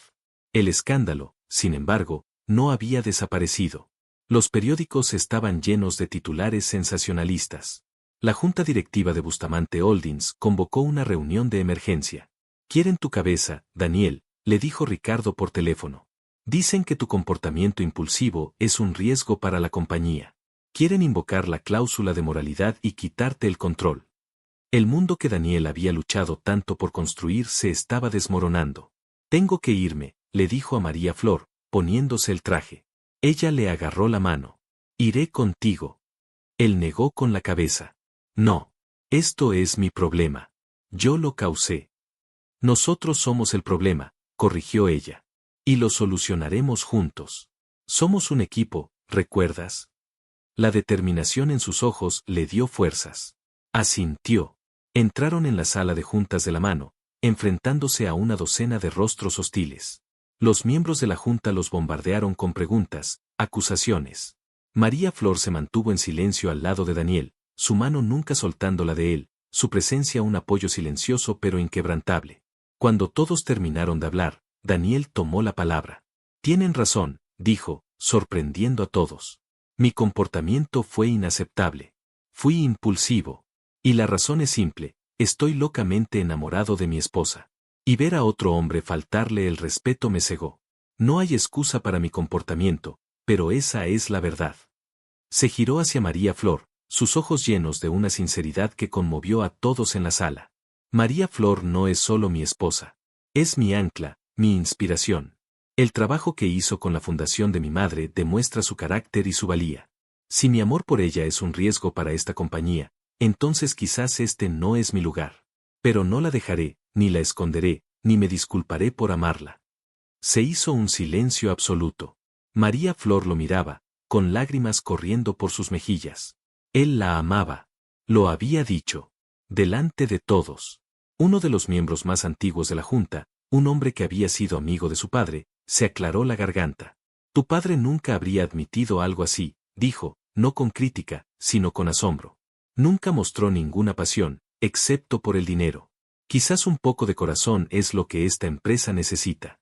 El escándalo, sin embargo, no había desaparecido. Los periódicos estaban llenos de titulares sensacionalistas. La junta directiva de Bustamante Holdings convocó una reunión de emergencia. Quieren tu cabeza, Daniel, le dijo Ricardo por teléfono. Dicen que tu comportamiento impulsivo es un riesgo para la compañía. Quieren invocar la cláusula de moralidad y quitarte el control. El mundo que Daniel había luchado tanto por construir se estaba desmoronando. Tengo que irme, le dijo a María Flor, poniéndose el traje. Ella le agarró la mano. Iré contigo. Él negó con la cabeza. No. Esto es mi problema. Yo lo causé. Nosotros somos el problema, corrigió ella. Y lo solucionaremos juntos. Somos un equipo, ¿recuerdas? La determinación en sus ojos le dio fuerzas. Asintió. Entraron en la sala de juntas de la mano, enfrentándose a una docena de rostros hostiles. Los miembros de la junta los bombardearon con preguntas, acusaciones. María Flor se mantuvo en silencio al lado de Daniel, su mano nunca soltando la de él, su presencia un apoyo silencioso pero inquebrantable. Cuando todos terminaron de hablar, Daniel tomó la palabra. Tienen razón, dijo, sorprendiendo a todos. Mi comportamiento fue inaceptable. Fui impulsivo. Y la razón es simple, estoy locamente enamorado de mi esposa. Y ver a otro hombre faltarle el respeto me cegó. No hay excusa para mi comportamiento, pero esa es la verdad. Se giró hacia María Flor, sus ojos llenos de una sinceridad que conmovió a todos en la sala. María Flor no es solo mi esposa. Es mi ancla, mi inspiración. El trabajo que hizo con la fundación de mi madre demuestra su carácter y su valía. Si mi amor por ella es un riesgo para esta compañía, entonces quizás este no es mi lugar. Pero no la dejaré, ni la esconderé, ni me disculparé por amarla. Se hizo un silencio absoluto. María Flor lo miraba, con lágrimas corriendo por sus mejillas. Él la amaba. Lo había dicho. Delante de todos. Uno de los miembros más antiguos de la junta, un hombre que había sido amigo de su padre, se aclaró la garganta. Tu padre nunca habría admitido algo así, dijo, no con crítica, sino con asombro. Nunca mostró ninguna pasión, excepto por el dinero. Quizás un poco de corazón es lo que esta empresa necesita.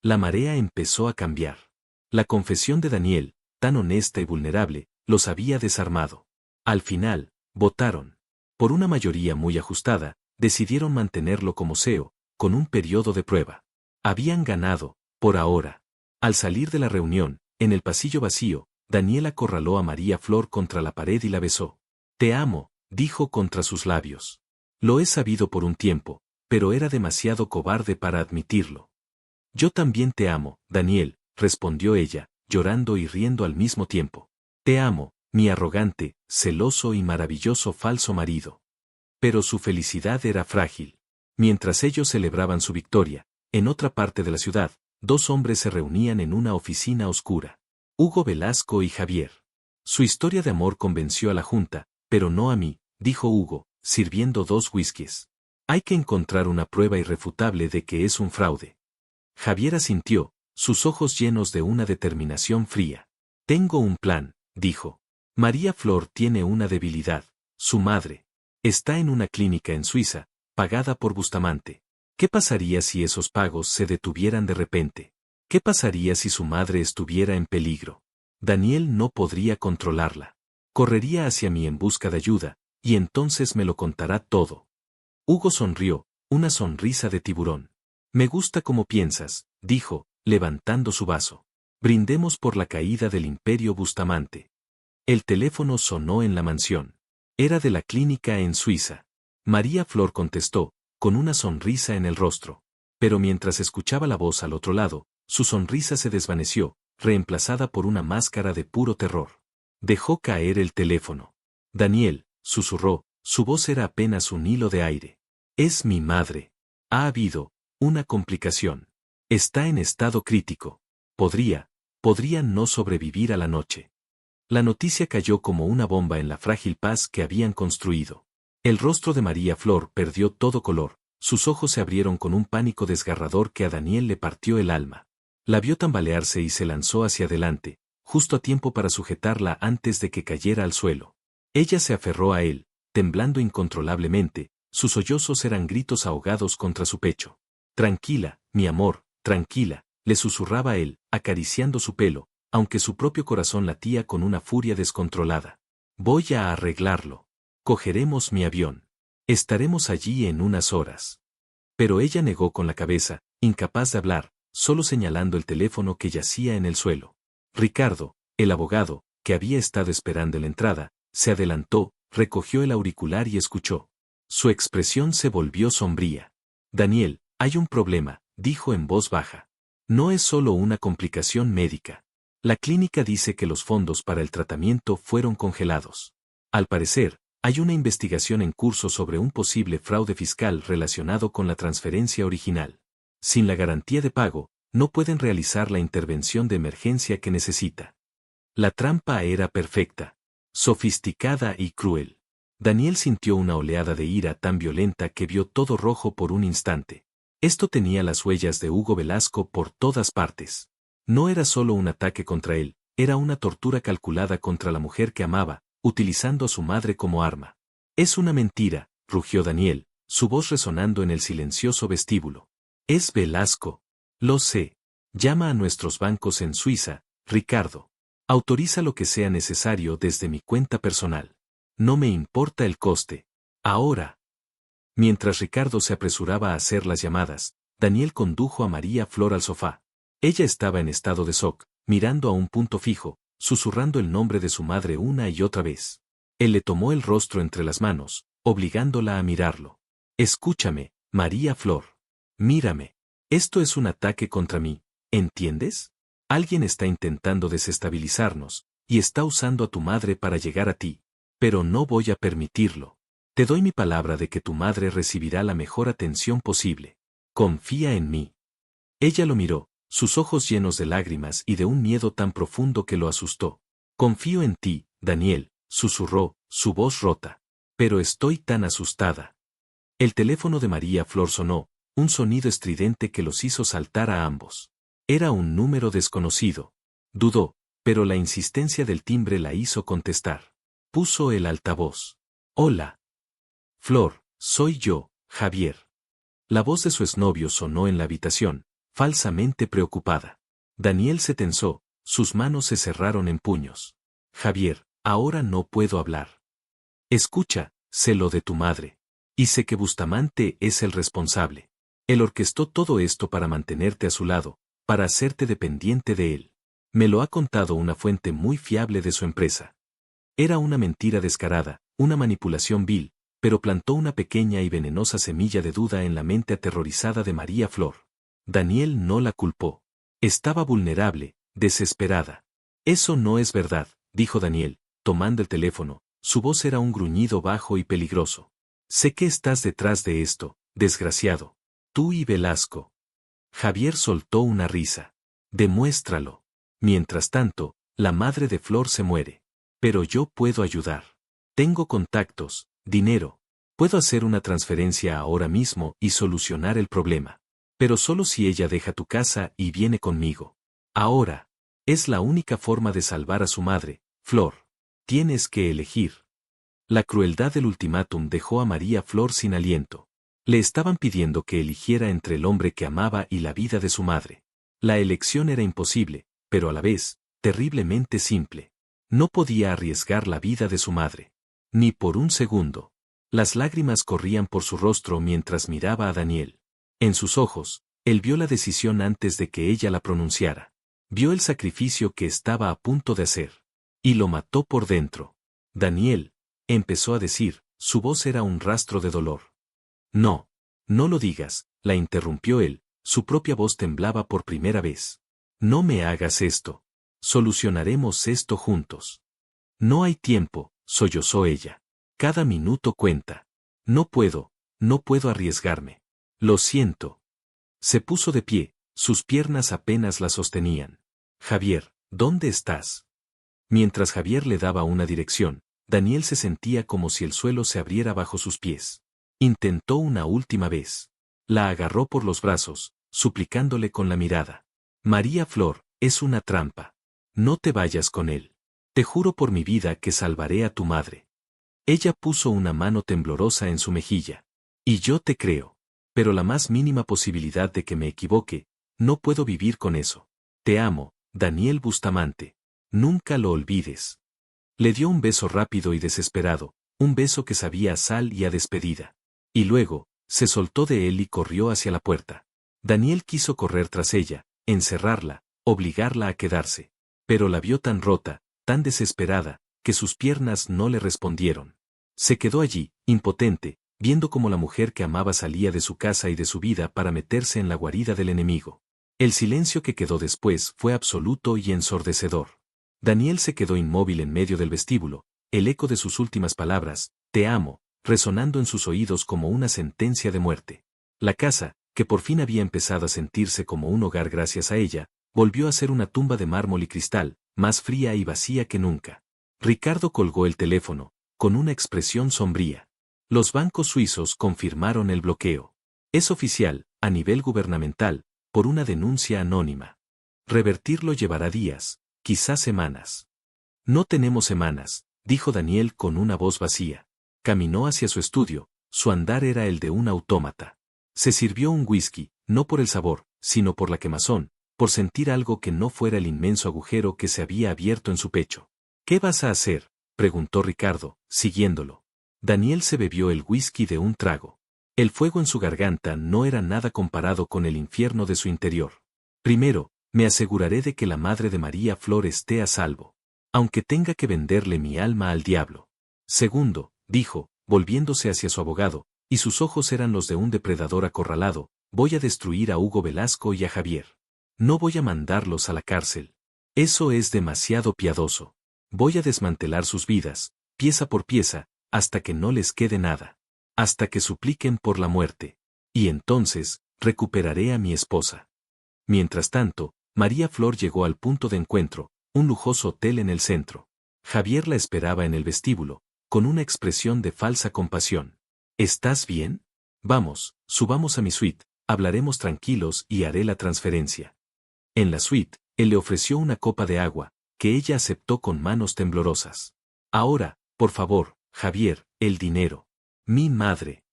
La marea empezó a cambiar. La confesión de Daniel, tan honesta y vulnerable, los había desarmado. Al final, votaron. Por una mayoría muy ajustada, decidieron mantenerlo como CEO, con un periodo de prueba. Habían ganado, por ahora. Al salir de la reunión, en el pasillo vacío, Daniel acorraló a María Flor contra la pared y la besó. Te amo, dijo contra sus labios. Lo he sabido por un tiempo, pero era demasiado cobarde para admitirlo. Yo también te amo, Daniel, respondió ella, llorando y riendo al mismo tiempo. Te amo, mi arrogante, celoso y maravilloso falso marido. Pero su felicidad era frágil. Mientras ellos celebraban su victoria, En otra parte de la ciudad, dos hombres se reunían en una oficina oscura. Hugo Velasco y Javier. Su historia de amor convenció a la junta, pero no a mí, dijo Hugo, sirviendo 2 whiskies. Hay que encontrar una prueba irrefutable de que es un fraude. Javier asintió, sus ojos llenos de una determinación fría. Tengo un plan, dijo. María Flor tiene una debilidad. Su madre. Está en una clínica en Suiza, pagada por Bustamante. ¿Qué pasaría si esos pagos se detuvieran de repente? ¿Qué pasaría si su madre estuviera en peligro? Daniel no podría controlarla. Correría hacia mí en busca de ayuda, y entonces me lo contará todo. Hugo sonrió, una sonrisa de tiburón. Me gusta como piensas, dijo, levantando su vaso. Brindemos por la caída del Imperio Bustamante. El teléfono sonó en la mansión. Era de la clínica en Suiza. María Flor contestó, con una sonrisa en el rostro. Pero mientras escuchaba la voz al otro lado, su sonrisa se desvaneció, reemplazada por una máscara de puro terror. Dejó caer el teléfono. Daniel, susurró, su voz era apenas un hilo de aire. Es mi madre. Ha habido una complicación. Está en estado crítico. Podría no sobrevivir a la noche. La noticia cayó como una bomba en la frágil paz que habían construido. El rostro de María Flor perdió todo color, sus ojos se abrieron con un pánico desgarrador que a Daniel le partió el alma. La vio tambalearse y se lanzó hacia adelante, justo a tiempo para sujetarla antes de que cayera al suelo. Ella se aferró a él, temblando incontrolablemente, sus sollozos eran gritos ahogados contra su pecho. Tranquila, mi amor, tranquila, le susurraba él, acariciando su pelo, aunque su propio corazón latía con una furia descontrolada. Voy a arreglarlo. Cogeremos mi avión. Estaremos allí en unas horas. Pero ella negó con la cabeza, incapaz de hablar, solo señalando el teléfono que yacía en el suelo. Ricardo, el abogado, que había estado esperando en la entrada, se adelantó, recogió el auricular y escuchó. Su expresión se volvió sombría. Daniel, hay un problema, dijo en voz baja. No es solo una complicación médica. La clínica dice que los fondos para el tratamiento fueron congelados. Al parecer, hay una investigación en curso sobre un posible fraude fiscal relacionado con la transferencia original. Sin la garantía de pago, no pueden realizar la intervención de emergencia que necesita. La trampa era perfecta, sofisticada y cruel. Daniel sintió una oleada de ira tan violenta que vio todo rojo por un instante. Esto tenía las huellas de Hugo Velasco por todas partes. No era solo un ataque contra él, era una tortura calculada contra la mujer que amaba, utilizando a su madre como arma. Es una mentira, rugió Daniel, su voz resonando en el silencioso vestíbulo. Es Velasco. Lo sé. Llama a nuestros bancos en Suiza, Ricardo. Autoriza lo que sea necesario desde mi cuenta personal. No me importa el coste. Ahora. Mientras Ricardo se apresuraba a hacer las llamadas, Daniel condujo a María Flor al sofá. Ella estaba en estado de shock, mirando a un punto fijo, susurrando el nombre de su madre una y otra vez. Él le tomó el rostro entre las manos, obligándola a mirarlo. Escúchame, María Flor. Mírame. Esto es un ataque contra mí, ¿entiendes? Alguien está intentando desestabilizarnos, y está usando a tu madre para llegar a ti. Pero no voy a permitirlo. Te doy mi palabra de que tu madre recibirá la mejor atención posible. Confía en mí. Ella lo miró, sus ojos llenos de lágrimas y de un miedo tan profundo que lo asustó. Confío en ti, Daniel, susurró, su voz rota. Pero estoy tan asustada. El teléfono de María Flor sonó, un sonido estridente que los hizo saltar a ambos. Era un número desconocido. Dudó, pero la insistencia del timbre la hizo contestar. Puso el altavoz. Hola. Flor, soy yo, Javier. La voz de su exnovio sonó en la habitación, falsamente preocupada. Daniel se tensó, sus manos se cerraron en puños. Javier, ahora no puedo hablar. Escucha, sé lo de tu madre. Y sé que Bustamante es el responsable. Él orquestó todo esto para mantenerte a su lado, para hacerte dependiente de él. Me lo ha contado una fuente muy fiable de su empresa. Era una mentira descarada, una manipulación vil, pero plantó una pequeña y venenosa semilla de duda en la mente aterrorizada de María Flor. Daniel no la culpó. Estaba vulnerable, desesperada. Eso no es verdad, dijo Daniel, tomando el teléfono, su voz era un gruñido bajo y peligroso. Sé que estás detrás de esto, desgraciado. Tú y Velasco. Javier soltó una risa. Demuéstralo. Mientras tanto, la madre de Flor se muere. Pero yo puedo ayudar. Tengo contactos, dinero. Puedo hacer una transferencia ahora mismo y solucionar el problema. Pero solo si ella deja tu casa y viene conmigo. Ahora. Es la única forma de salvar a su madre, Flor. Tienes que elegir. La crueldad del ultimátum dejó a María Flor sin aliento. Le estaban pidiendo que eligiera entre el hombre que amaba y la vida de su madre. La elección era imposible, pero a la vez, terriblemente simple. No podía arriesgar la vida de su madre. Ni por un segundo. Las lágrimas corrían por su rostro mientras miraba a Daniel. En sus ojos, él vio la decisión antes de que ella la pronunciara. Vio el sacrificio que estaba a punto de hacer. Y lo mató por dentro. Daniel, empezó a decir, su voz era un rastro de dolor. No, no lo digas, la interrumpió él, su propia voz temblaba por primera vez. No me hagas esto. Solucionaremos esto juntos. No hay tiempo, sollozó ella. Cada minuto cuenta. No puedo arriesgarme. Lo siento. Se puso de pie, sus piernas apenas la sostenían. Javier, ¿dónde estás? Mientras Javier le daba una dirección, Daniel se sentía como si el suelo se abriera bajo sus pies. Intentó una última vez. La agarró por los brazos, suplicándole con la mirada. María Flor, es una trampa. No te vayas con él. Te juro por mi vida que salvaré a tu madre. Ella puso una mano temblorosa en su mejilla. Y yo te creo. Pero la más mínima posibilidad de que me equivoque, no puedo vivir con eso. Te amo, Daniel Bustamante. Nunca lo olvides. Le dio un beso rápido y desesperado, un beso que sabía a sal y a despedida. Y luego, se soltó de él y corrió hacia la puerta. Daniel quiso correr tras ella, encerrarla, obligarla a quedarse. Pero la vio tan rota, tan desesperada, que sus piernas no le respondieron. Se quedó allí, impotente, viendo cómo la mujer que amaba salía de su casa y de su vida para meterse en la guarida del enemigo. El silencio que quedó después fue absoluto y ensordecedor. Daniel se quedó inmóvil en medio del vestíbulo, el eco de sus últimas palabras, te amo, resonando en sus oídos como una sentencia de muerte. La casa, que por fin había empezado a sentirse como un hogar gracias a ella, volvió a ser una tumba de mármol y cristal, más fría y vacía que nunca. Ricardo colgó el teléfono, con una expresión sombría. Los bancos suizos confirmaron el bloqueo. Es oficial, a nivel gubernamental, por una denuncia anónima. Revertirlo llevará días, quizás semanas. No tenemos semanas, dijo Daniel con una voz vacía. Caminó hacia su estudio, su andar era el de un autómata. Se sirvió un whisky, no por el sabor, sino por la quemazón, por sentir algo que no fuera el inmenso agujero que se había abierto en su pecho. ¿Qué vas a hacer?, preguntó Ricardo, siguiéndolo. Daniel se bebió el whisky de un trago. El fuego en su garganta no era nada comparado con el infierno de su interior. Primero, me aseguraré de que la madre de María Flor esté a salvo. Aunque tenga que venderle mi alma al diablo. Segundo, dijo, volviéndose hacia su abogado, y sus ojos eran los de un depredador acorralado, voy a destruir a Hugo Velasco y a Javier. No voy a mandarlos a la cárcel. Eso es demasiado piadoso. Voy a desmantelar sus vidas, pieza por pieza, hasta que no les quede nada. Hasta que supliquen por la muerte. Y entonces, recuperaré a mi esposa. Mientras tanto, María Flor llegó al punto de encuentro, un lujoso hotel en el centro. Javier la esperaba en el vestíbulo, con una expresión de falsa compasión. ¿Estás bien? Vamos, subamos a mi suite, hablaremos tranquilos y haré la transferencia. En la suite, él le ofreció una copa de agua, que ella aceptó con manos temblorosas. Ahora, por favor, Javier, el dinero. Mi madre.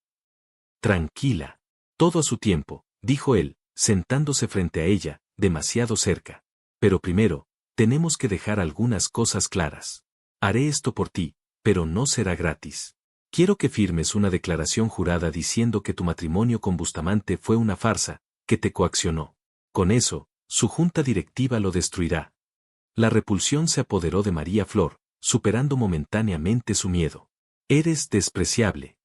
Tranquila. Todo a su tiempo, dijo él, sentándose frente a ella, demasiado cerca. Pero primero, tenemos que dejar algunas cosas claras. Haré esto por ti, pero no será gratis. Quiero que firmes una declaración jurada diciendo que tu matrimonio con Bustamante fue una farsa, que te coaccionó. Con eso, su junta directiva lo destruirá. La repulsión se apoderó de María Flor, superando momentáneamente su miedo. Eres despreciable.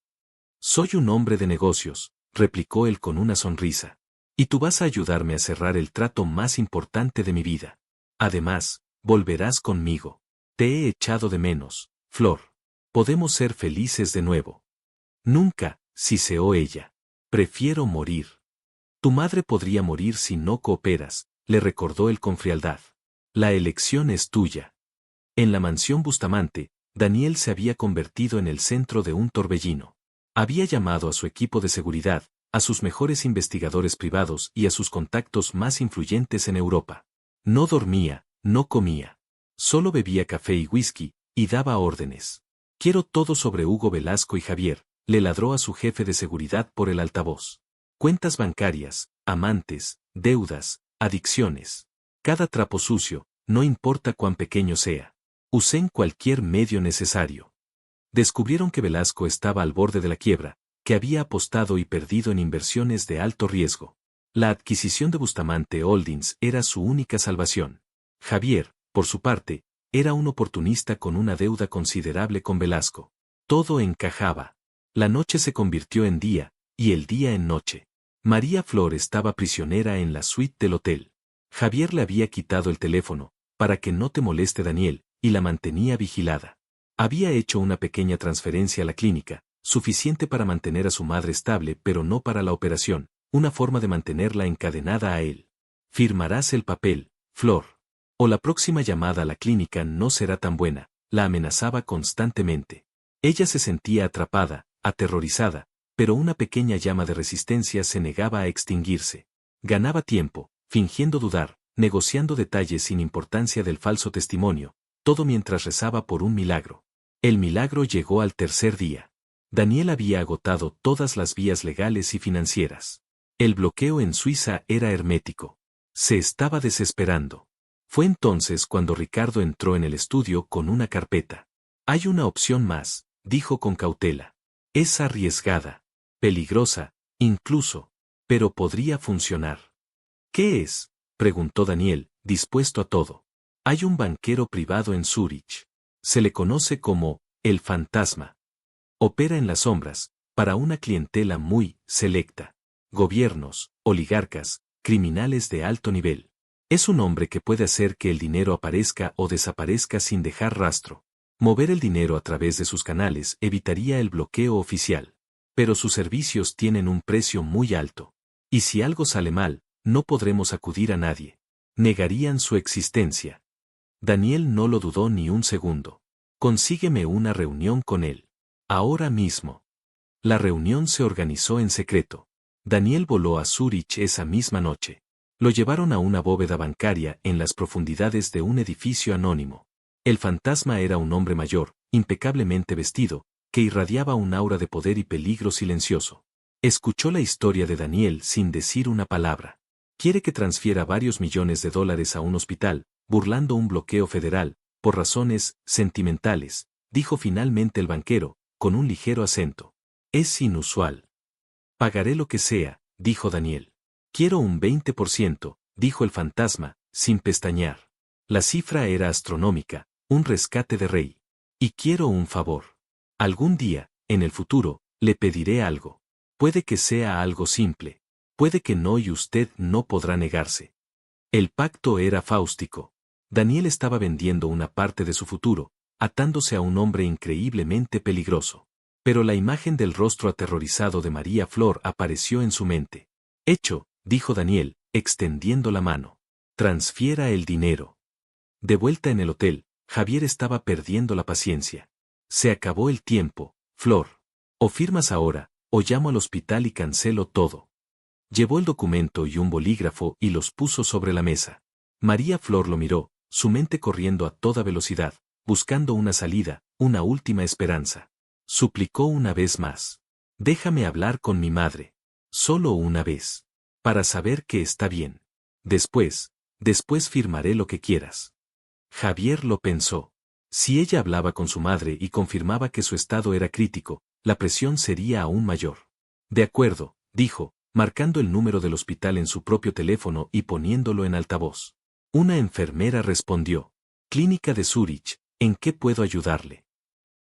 Soy un hombre de negocios, replicó él con una sonrisa. Y tú vas a ayudarme a cerrar el trato más importante de mi vida. Además, volverás conmigo. Te he echado de menos, Flor. Podemos ser felices de nuevo. Nunca, siseó ella. Prefiero morir. Tu madre podría morir si no cooperas, le recordó él con frialdad. La elección es tuya. En la mansión Bustamante, Daniel se había convertido en el centro de un torbellino. Había llamado a su equipo de seguridad, a sus mejores investigadores privados y a sus contactos más influyentes en Europa. No dormía, no comía. Solo bebía café y whisky, y daba órdenes. Quiero todo sobre Hugo Velasco y Javier, le ladró a su jefe de seguridad por el altavoz. Cuentas bancarias, amantes, deudas, adicciones. Cada trapo sucio, no importa cuán pequeño sea. Usen cualquier medio necesario. Descubrieron que Velasco estaba al borde de la quiebra, que había apostado y perdido en inversiones de alto riesgo. La adquisición de Bustamante Holdings era su única salvación. Javier, por su parte, era un oportunista con una deuda considerable con Velasco. Todo encajaba. La noche se convirtió en día, y el día en noche. María Flor estaba prisionera en la suite del hotel. Javier le había quitado el teléfono, para que no te moleste Daniel, y la mantenía vigilada. Había hecho una pequeña transferencia a la clínica, suficiente para mantener a su madre estable pero no para la operación, una forma de mantenerla encadenada a él. Firmarás el papel, Flor. O la próxima llamada a la clínica no será tan buena, la amenazaba constantemente. Ella se sentía atrapada, aterrorizada, pero una pequeña llama de resistencia se negaba a extinguirse. Ganaba tiempo, fingiendo dudar, negociando detalles sin importancia del falso testimonio, todo mientras rezaba por un milagro. El milagro llegó al tercer día. Daniel había agotado todas las vías legales y financieras. El bloqueo en Suiza era hermético. Se estaba desesperando. Fue entonces cuando Ricardo entró en el estudio con una carpeta. Hay una opción más, dijo con cautela. Es arriesgada, peligrosa, incluso, pero podría funcionar. ¿Qué es?, preguntó Daniel, dispuesto a todo. Hay un banquero privado en Zúrich. Se le conoce como el fantasma. Opera en las sombras, para una clientela muy selecta. Gobiernos, oligarcas, criminales de alto nivel. Es un hombre que puede hacer que el dinero aparezca o desaparezca sin dejar rastro. Mover el dinero a través de sus canales evitaría el bloqueo oficial. Pero sus servicios tienen un precio muy alto. Y si algo sale mal, no podremos acudir a nadie. Negarían su existencia. Daniel no lo dudó ni un segundo. Consígueme una reunión con él. Ahora mismo. La reunión se organizó en secreto. Daniel voló a Zúrich esa misma noche. Lo llevaron a una bóveda bancaria en las profundidades de un edificio anónimo. El fantasma era un hombre mayor, impecablemente vestido, que irradiaba un aura de poder y peligro silencioso. Escuchó la historia de Daniel sin decir una palabra. Quiere que transfiera varios millones de dólares a un hospital, burlando un bloqueo federal, por razones sentimentales, dijo finalmente el banquero, con un ligero acento. Es inusual. Pagaré lo que sea, dijo Daniel. Quiero un 20%, dijo el fantasma, sin pestañear. La cifra era astronómica, un rescate de rey. Y quiero un favor. Algún día, en el futuro, le pediré algo. Puede que sea algo simple. Puede que no y usted no podrá negarse. El pacto era fáustico. Daniel estaba vendiendo una parte de su futuro, atándose a un hombre increíblemente peligroso. Pero la imagen del rostro aterrorizado de María Flor apareció en su mente. Hecho, dijo Daniel, extendiendo la mano. Transfiera el dinero. De vuelta en el hotel, Javier estaba perdiendo la paciencia. Se acabó el tiempo, Flor. O firmas ahora, o llamo al hospital y cancelo todo. Llevó el documento y un bolígrafo y los puso sobre la mesa. María Flor lo miró, su mente corriendo a toda velocidad, buscando una salida, una última esperanza. Suplicó una vez más. Déjame hablar con mi madre. Solo una vez. Para saber que está bien. Después firmaré lo que quieras. Javier lo pensó. Si ella hablaba con su madre y confirmaba que su estado era crítico, la presión sería aún mayor. De acuerdo, dijo, marcando el número del hospital en su propio teléfono y poniéndolo en altavoz. Una enfermera respondió. Clínica de Zúrich, ¿en qué puedo ayudarle?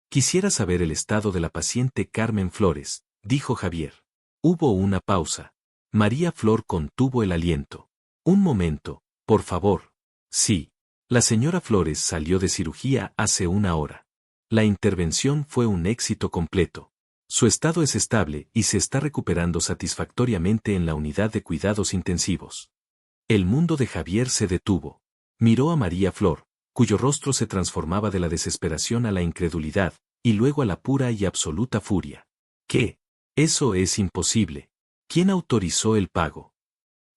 Quisiera saber el estado de la paciente Carmen Flores, dijo Javier. Hubo una pausa. María Flor contuvo el aliento. Un momento, por favor. Sí. La señora Flores salió de cirugía hace una hora. La intervención fue un éxito completo. Su estado es estable y se está recuperando satisfactoriamente en la unidad de cuidados intensivos. El mundo de Javier se detuvo. Miró a María Flor, cuyo rostro se transformaba de la desesperación a la incredulidad, y luego a la pura y absoluta furia. ¿Qué? Eso es imposible. ¿Quién autorizó el pago?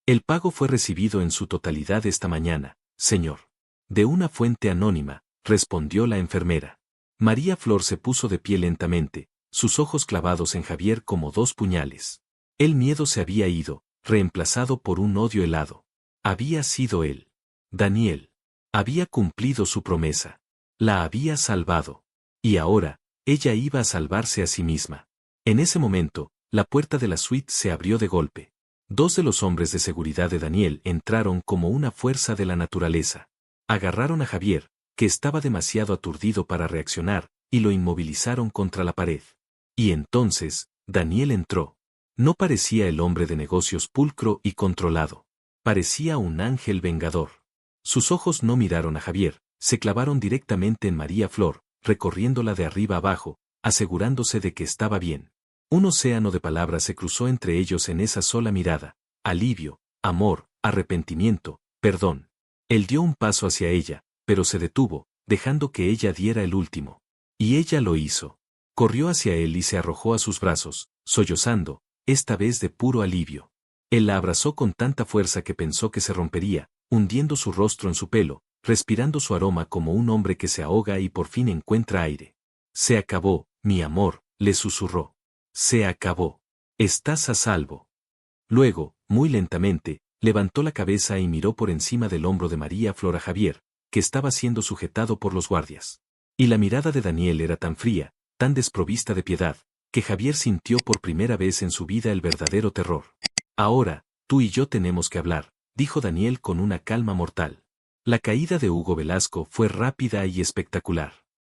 El pago fue recibido en su totalidad esta mañana, señor. De una fuente anónima, respondió la enfermera. María Flor se puso de pie lentamente, sus ojos clavados en Javier como dos puñales. El miedo se había ido, reemplazado por un odio helado. Había sido él. Daniel. Había cumplido su promesa. La había salvado. Y ahora, ella iba a salvarse a sí misma. En ese momento, la puerta de la suite se abrió de golpe. Dos de los hombres de seguridad de Daniel entraron como una fuerza de la naturaleza. Agarraron a Javier, que estaba demasiado aturdido para reaccionar, y lo inmovilizaron contra la pared. Y entonces, Daniel entró. No parecía el hombre de negocios pulcro y controlado. Parecía un ángel vengador. Sus ojos no miraron a Javier, se clavaron directamente en María Flor, recorriéndola de arriba abajo, asegurándose de que estaba bien. Un océano de palabras se cruzó entre ellos en esa sola mirada: alivio, amor, arrepentimiento, perdón. Él dio un paso hacia ella, pero se detuvo, dejando que ella diera el último. Y ella lo hizo. Corrió hacia él y se arrojó a sus brazos, sollozando, esta vez de puro alivio. Él la abrazó con tanta fuerza que pensó que se rompería, hundiendo su rostro en su pelo, respirando su aroma como un hombre que se ahoga y por fin encuentra aire. Se acabó, mi amor, le susurró. Se acabó. Estás a salvo. Luego, muy lentamente, levantó la cabeza y miró por encima del hombro de María Flor a Javier, que estaba siendo sujetado por los guardias. Y la mirada de Daniel era tan fría, tan desprovista de piedad, que Javier sintió por primera vez en su vida el verdadero terror. Ahora, tú y yo tenemos que hablar, dijo Daniel con una calma mortal. La caída de Hugo Velasco fue rápida y espectacular.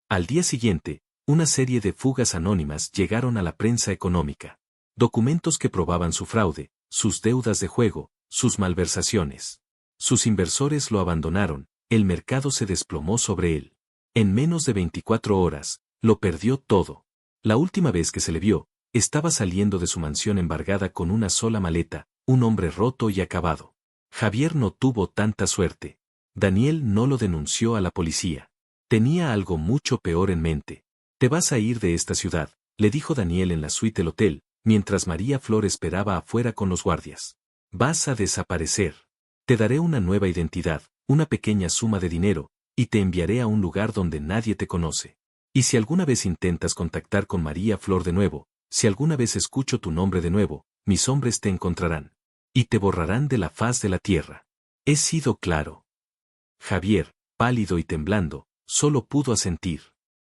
Al día siguiente, una serie de fugas anónimas llegaron a la prensa económica. Documentos que probaban su fraude, sus deudas de juego, sus malversaciones. Sus inversores lo abandonaron, el mercado se desplomó sobre él. En menos de 24 horas, lo perdió todo. La última vez que se le vio, estaba saliendo de su mansión embargada con una sola maleta, un hombre roto y acabado. Javier no tuvo tanta suerte. Daniel no lo denunció a la policía. Tenía algo mucho peor en mente. Te vas a ir de esta ciudad, le dijo Daniel en la suite del hotel, mientras María Flor esperaba afuera con los guardias. Vas a desaparecer. Te daré una nueva identidad, una pequeña suma de dinero, y te enviaré a un lugar donde nadie te conoce. Y si alguna vez intentas contactar con María Flor de nuevo, si alguna vez escucho tu nombre de nuevo, mis hombres te encontrarán. Y te borrarán de la faz de la tierra. He sido claro. Javier, pálido y temblando, solo pudo asentir.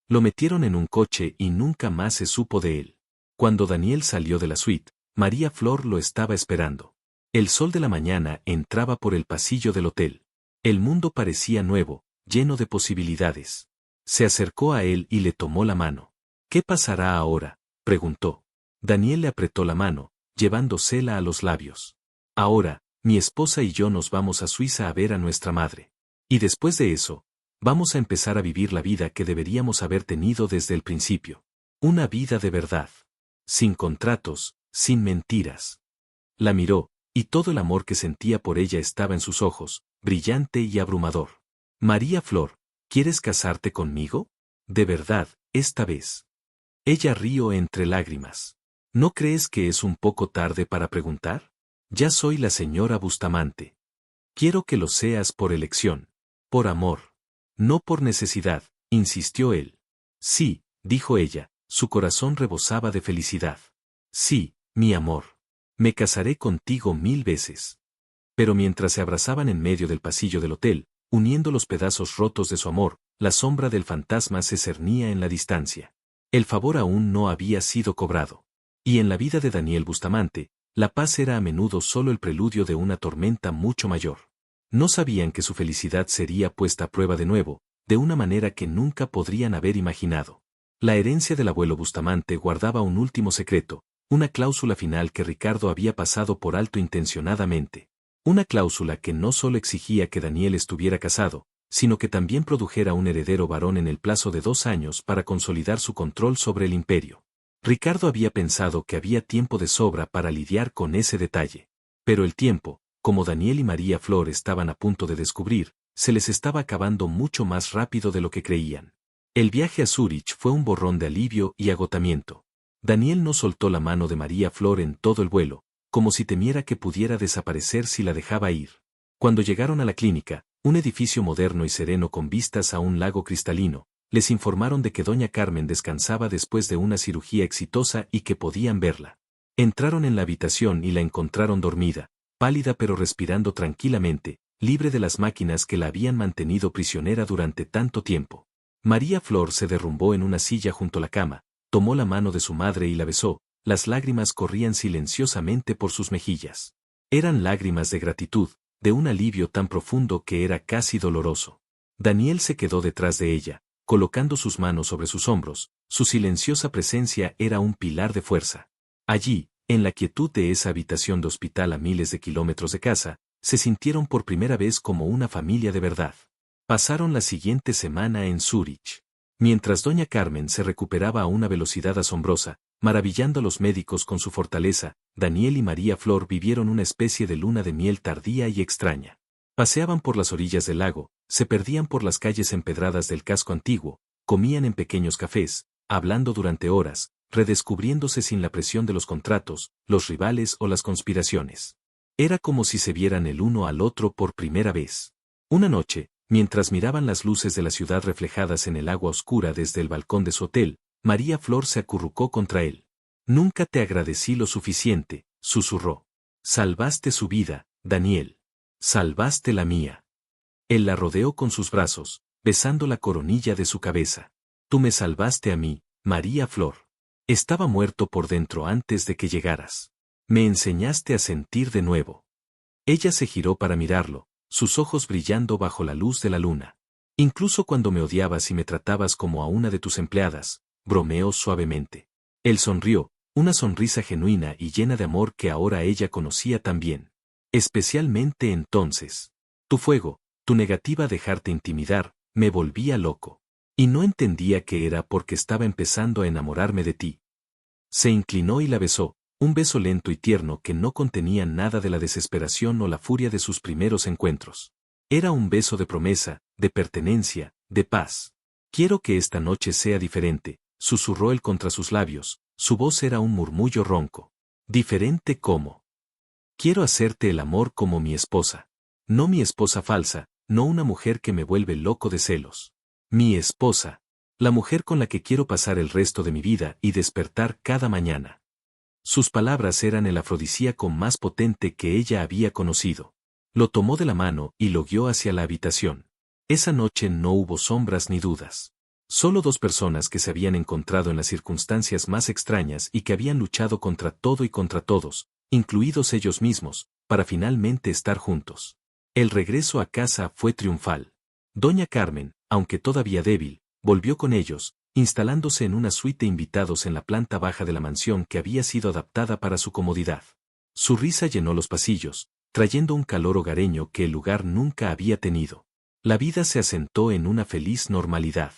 Lo metieron en un coche y nunca más se supo de él. Cuando Daniel salió de la suite, María Flor lo estaba esperando. El sol de la mañana entraba por el pasillo del hotel. El mundo parecía nuevo, lleno de posibilidades. Se acercó a él y le tomó la mano. ¿Qué pasará ahora?, preguntó. Daniel le apretó la mano, llevándosela a los labios. Ahora, mi esposa y yo nos vamos a Suiza a ver a nuestra madre. Y después de eso, vamos a empezar a vivir la vida que deberíamos haber tenido desde el principio. Una vida de verdad. Sin contratos, sin mentiras. La miró, y todo el amor que sentía por ella estaba en sus ojos, brillante y abrumador. María Flor, ¿quieres casarte conmigo? De verdad, esta vez. Ella rió entre lágrimas. ¿No crees que es un poco tarde para preguntar? Ya soy la señora Bustamante. Quiero que lo seas por elección. Por amor. No por necesidad, insistió él. Sí, dijo ella, su corazón rebosaba de felicidad. Sí, mi amor. Me casaré contigo 1000 veces. Pero mientras se abrazaban en medio del pasillo del hotel, uniendo los pedazos rotos de su amor, la sombra del fantasma se cernía en la distancia. El favor aún no había sido cobrado. Y en la vida de Daniel Bustamante, la paz era a menudo solo el preludio de una tormenta mucho mayor. No sabían que su felicidad sería puesta a prueba de nuevo, de una manera que nunca podrían haber imaginado. La herencia del abuelo Bustamante guardaba un último secreto, una cláusula final que Ricardo había pasado por alto intencionadamente. Una cláusula que no solo exigía que Daniel estuviera casado, sino que también produjera un heredero varón en el plazo de 2 años para consolidar su control sobre el imperio. Ricardo había pensado que había tiempo de sobra para lidiar con ese detalle. Pero el tiempo, como Daniel y María Flor estaban a punto de descubrir, se les estaba acabando mucho más rápido de lo que creían. El viaje a Zúrich fue un borrón de alivio y agotamiento. Daniel no soltó la mano de María Flor en todo el vuelo, como si temiera que pudiera desaparecer si la dejaba ir. Cuando llegaron a la clínica, un edificio moderno y sereno con vistas a un lago cristalino, les informaron de que doña Carmen descansaba después de una cirugía exitosa y que podían verla. Entraron en la habitación y la encontraron dormida, pálida pero respirando tranquilamente, libre de las máquinas que la habían mantenido prisionera durante tanto tiempo. María Flor se derrumbó en una silla junto a la cama, tomó la mano de su madre y la besó, las lágrimas corrían silenciosamente por sus mejillas. Eran lágrimas de gratitud, de un alivio tan profundo que era casi doloroso. Daniel se quedó detrás de ella, colocando sus manos sobre sus hombros, su silenciosa presencia era un pilar de fuerza. Allí, en la quietud de esa habitación de hospital a miles de kilómetros de casa, se sintieron por primera vez como una familia de verdad. Pasaron la siguiente semana en Zúrich. Mientras doña Carmen se recuperaba a una velocidad asombrosa, maravillando a los médicos con su fortaleza, Daniel y María Flor vivieron una especie de luna de miel tardía y extraña. Paseaban por las orillas del lago, se perdían por las calles empedradas del casco antiguo, comían en pequeños cafés, hablando durante horas, redescubriéndose sin la presión de los contratos, los rivales o las conspiraciones. Era como si se vieran el uno al otro por primera vez. Una noche, mientras miraban las luces de la ciudad reflejadas en el agua oscura desde el balcón de su hotel, María Flor se acurrucó contra él. «Nunca te agradecí lo suficiente», susurró. «Salvaste su vida, Daniel. Salvaste la mía». Él la rodeó con sus brazos, besando la coronilla de su cabeza. «Tú me salvaste a mí, María Flor. Estaba muerto por dentro antes de que llegaras. Me enseñaste a sentir de nuevo». Ella se giró para mirarlo, sus ojos brillando bajo la luz de la luna. «Incluso cuando me odiabas y me tratabas como a una de tus empleadas», bromeó suavemente. Él sonrió, una sonrisa genuina y llena de amor que ahora ella conocía tan bien. «Especialmente entonces. Tu fuego, tu negativa a dejarte intimidar, me volvía loco. Y no entendía que era porque estaba empezando a enamorarme de ti». Se inclinó y la besó, un beso lento y tierno que no contenía nada de la desesperación o la furia de sus primeros encuentros. Era un beso de promesa, de pertenencia, de paz. «Quiero que esta noche sea diferente», susurró él contra sus labios, su voz era un murmullo ronco. «Diferente cómo. Quiero hacerte el amor como mi esposa. No mi esposa falsa, no una mujer que me vuelve loco de celos. Mi esposa. La mujer con la que quiero pasar el resto de mi vida y despertar cada mañana». Sus palabras eran el afrodisíaco más potente que ella había conocido. Lo tomó de la mano y lo guió hacia la habitación. Esa noche no hubo sombras ni dudas. Solo dos personas que se habían encontrado en las circunstancias más extrañas y que habían luchado contra todo y contra todos, incluidos ellos mismos, para finalmente estar juntos. El regreso a casa fue triunfal. Doña Carmen, aunque todavía débil, volvió con ellos, instalándose en una suite de invitados en la planta baja de la mansión que había sido adaptada para su comodidad. Su risa llenó los pasillos, trayendo un calor hogareño que el lugar nunca había tenido. La vida se asentó en una feliz normalidad.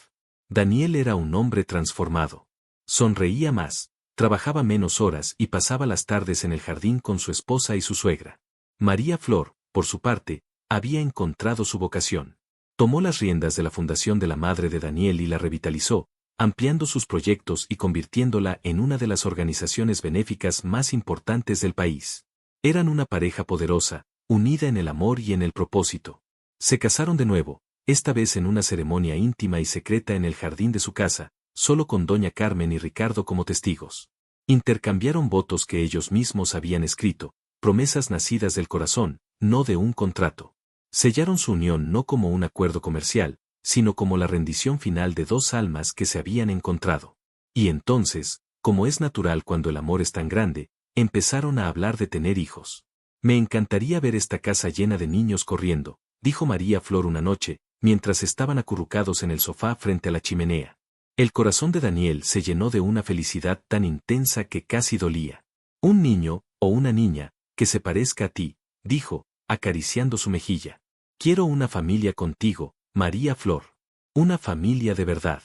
Daniel era un hombre transformado. Sonreía más, trabajaba menos horas y pasaba las tardes en el jardín con su esposa y su suegra. María Flor, por su parte, había encontrado su vocación. Tomó las riendas de la fundación de la madre de Daniel y la revitalizó, ampliando sus proyectos y convirtiéndola en una de las organizaciones benéficas más importantes del país. Eran una pareja poderosa, unida en el amor y en el propósito. Se casaron de nuevo, esta vez en una ceremonia íntima y secreta en el jardín de su casa, solo con doña Carmen y Ricardo como testigos. Intercambiaron votos que ellos mismos habían escrito, promesas nacidas del corazón, no de un contrato. Sellaron su unión no como un acuerdo comercial, sino como la rendición final de dos almas que se habían encontrado. Y entonces, como es natural cuando el amor es tan grande, empezaron a hablar de tener hijos. «Me encantaría ver esta casa llena de niños corriendo», dijo María Flor una noche, mientras estaban acurrucados en el sofá frente a la chimenea. El corazón de Daniel se llenó de una felicidad tan intensa que casi dolía. «Un niño, o una niña, que se parezca a ti», dijo, acariciando su mejilla. «Quiero una familia contigo, María Flor. Una familia de verdad».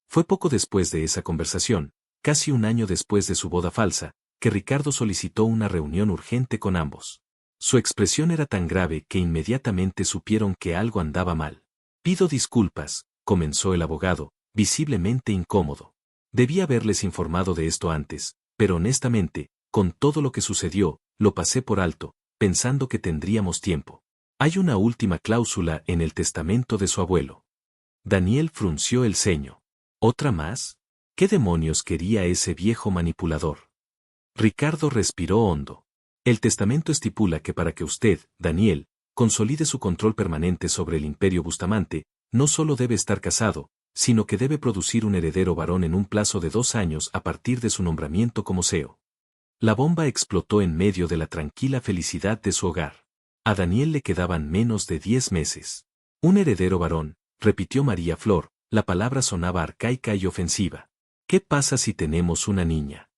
Fue poco después de esa conversación, casi un año después de su boda falsa, que Ricardo solicitó una reunión urgente con ambos. Su expresión era tan grave que inmediatamente supieron que algo andaba mal. Pido disculpas, comenzó el abogado, visiblemente incómodo. Debí haberles informado de esto antes, pero honestamente, con todo lo que sucedió, lo pasé por alto, pensando que tendríamos tiempo. Hay una última cláusula en el testamento de su abuelo. Daniel frunció el ceño. ¿Otra más? ¿Qué demonios quería ese viejo manipulador? Ricardo respiró hondo. El testamento estipula que para que usted, Daniel, consolide su control permanente sobre el Imperio Bustamante, no solo debe estar casado, sino que debe producir un heredero varón en un plazo de 2 años a partir de su nombramiento como CEO. La bomba explotó en medio de la tranquila felicidad de su hogar. A Daniel le quedaban menos de 10 meses. Un heredero varón, repitió María Flor, la palabra sonaba arcaica y ofensiva. ¿Qué pasa si tenemos una niña?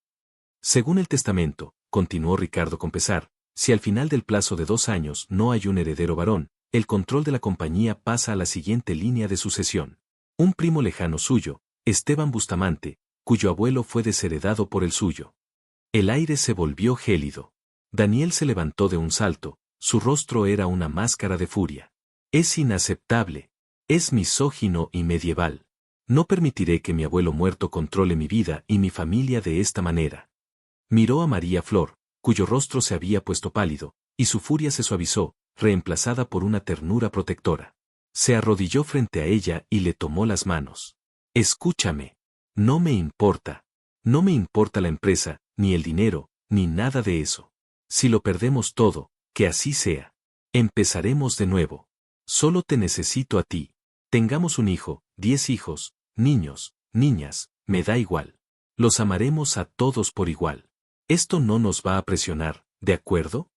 Según el testamento, continuó Ricardo con pesar, si al final del plazo de 2 años no hay un heredero varón, el control de la compañía pasa a la siguiente línea de sucesión. Un primo lejano suyo, Esteban Bustamante, cuyo abuelo fue desheredado por el suyo. El aire se volvió gélido. Daniel se levantó de un salto, su rostro era una máscara de furia. Es inaceptable. Es misógino y medieval. No permitiré que mi abuelo muerto controle mi vida y mi familia de esta manera. Miró a María Flor, cuyo rostro se había puesto pálido, y su furia se suavizó, reemplazada por una ternura protectora. Se arrodilló frente a ella y le tomó las manos. Escúchame. No me importa. No me importa la empresa, ni el dinero, ni nada de eso. Si lo perdemos todo, que así sea. Empezaremos de nuevo. Solo te necesito a ti. Tengamos un hijo, 10 hijos, niños, niñas, me da igual. Los amaremos a todos por igual. Esto no nos va a presionar, ¿de acuerdo?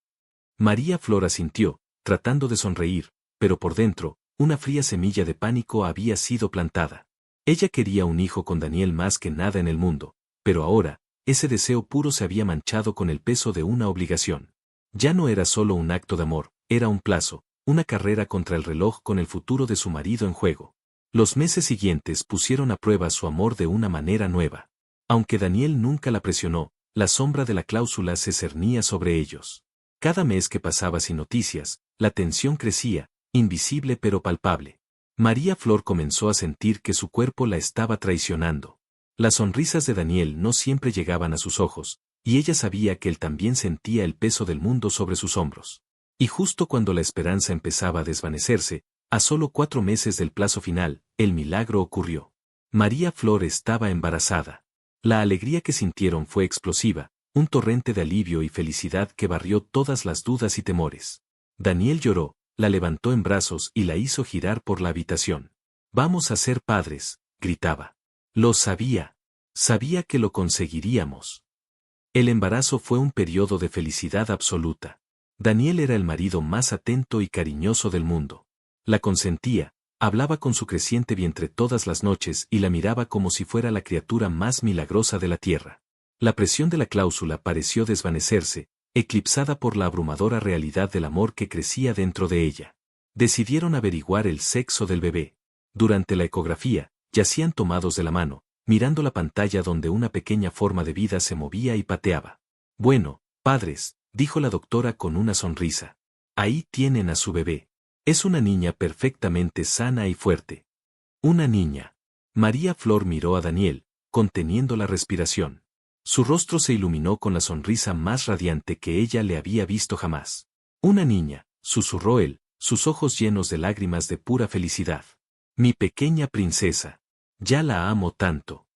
María Flor asintió, tratando de sonreír, pero por dentro, una fría semilla de pánico había sido plantada. Ella quería un hijo con Daniel más que nada en el mundo, pero ahora, ese deseo puro se había manchado con el peso de una obligación. Ya no era solo un acto de amor, era un plazo, una carrera contra el reloj con el futuro de su marido en juego. Los meses siguientes pusieron a prueba su amor de una manera nueva. Aunque Daniel nunca la presionó, la sombra de la cláusula se cernía sobre ellos. Cada mes que pasaba sin noticias, la tensión crecía, invisible pero palpable. María Flor comenzó a sentir que su cuerpo la estaba traicionando. Las sonrisas de Daniel no siempre llegaban a sus ojos, y ella sabía que él también sentía el peso del mundo sobre sus hombros. Y justo cuando la esperanza empezaba a desvanecerse, a solo 4 meses del plazo final, el milagro ocurrió. María Flor estaba embarazada. La alegría que sintieron fue explosiva, un torrente de alivio y felicidad que barrió todas las dudas y temores. Daniel lloró, la levantó en brazos y la hizo girar por la habitación. «Vamos a ser padres», gritaba. Lo sabía. Sabía que lo conseguiríamos. El embarazo fue un periodo de felicidad absoluta. Daniel era el marido más atento y cariñoso del mundo. La consentía, hablaba con su creciente vientre todas las noches y la miraba como si fuera la criatura más milagrosa de la tierra. La presión de la cláusula pareció desvanecerse, eclipsada por la abrumadora realidad del amor que crecía dentro de ella. Decidieron averiguar el sexo del bebé. Durante la ecografía, yacían tomados de la mano, mirando la pantalla donde una pequeña forma de vida se movía y pateaba. «Bueno, padres», dijo la doctora con una sonrisa. «Ahí tienen a su bebé. Es una niña perfectamente sana y fuerte». «Una niña». María Flor miró a Daniel, conteniendo la respiración. Su rostro se iluminó con la sonrisa más radiante que ella le había visto jamás. «Una niña», susurró él, sus ojos llenos de lágrimas de pura felicidad. «Mi pequeña princesa. Ya la amo tanto».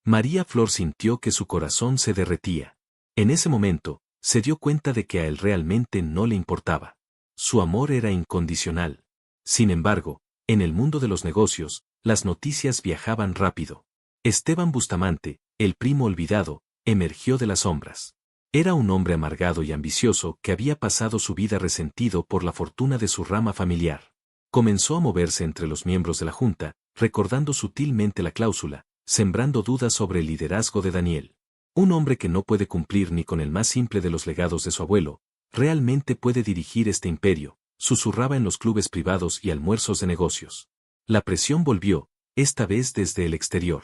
María Flor sintió que su corazón se derretía. En ese momento, se dio cuenta de que a él realmente no le importaba. Su amor era incondicional. Sin embargo, en el mundo de los negocios, las noticias viajaban rápido. Esteban Bustamante, el primo olvidado, emergió de las sombras. Era un hombre amargado y ambicioso que había pasado su vida resentido por la fortuna de su rama familiar. Comenzó a moverse entre los miembros de la Junta, recordando sutilmente la cláusula, sembrando dudas sobre el liderazgo de Daniel. Un hombre que no puede cumplir ni con el más simple de los legados de su abuelo, realmente puede dirigir este imperio, susurraba en los clubes privados y almuerzos de negocios. La presión volvió, esta vez desde el exterior.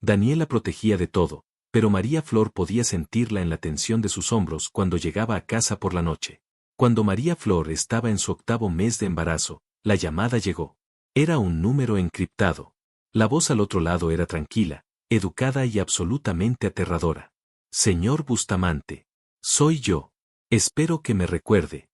Daniel la protegía de todo, pero María Flor podía sentirla en la tensión de sus hombros cuando llegaba a casa por la noche. Cuando María Flor estaba en su 8º mes de embarazo, la llamada llegó. Era un número encriptado. La voz al otro lado era tranquila, educada y absolutamente aterradora. Señor Bustamante. Soy yo. Espero que me recuerde.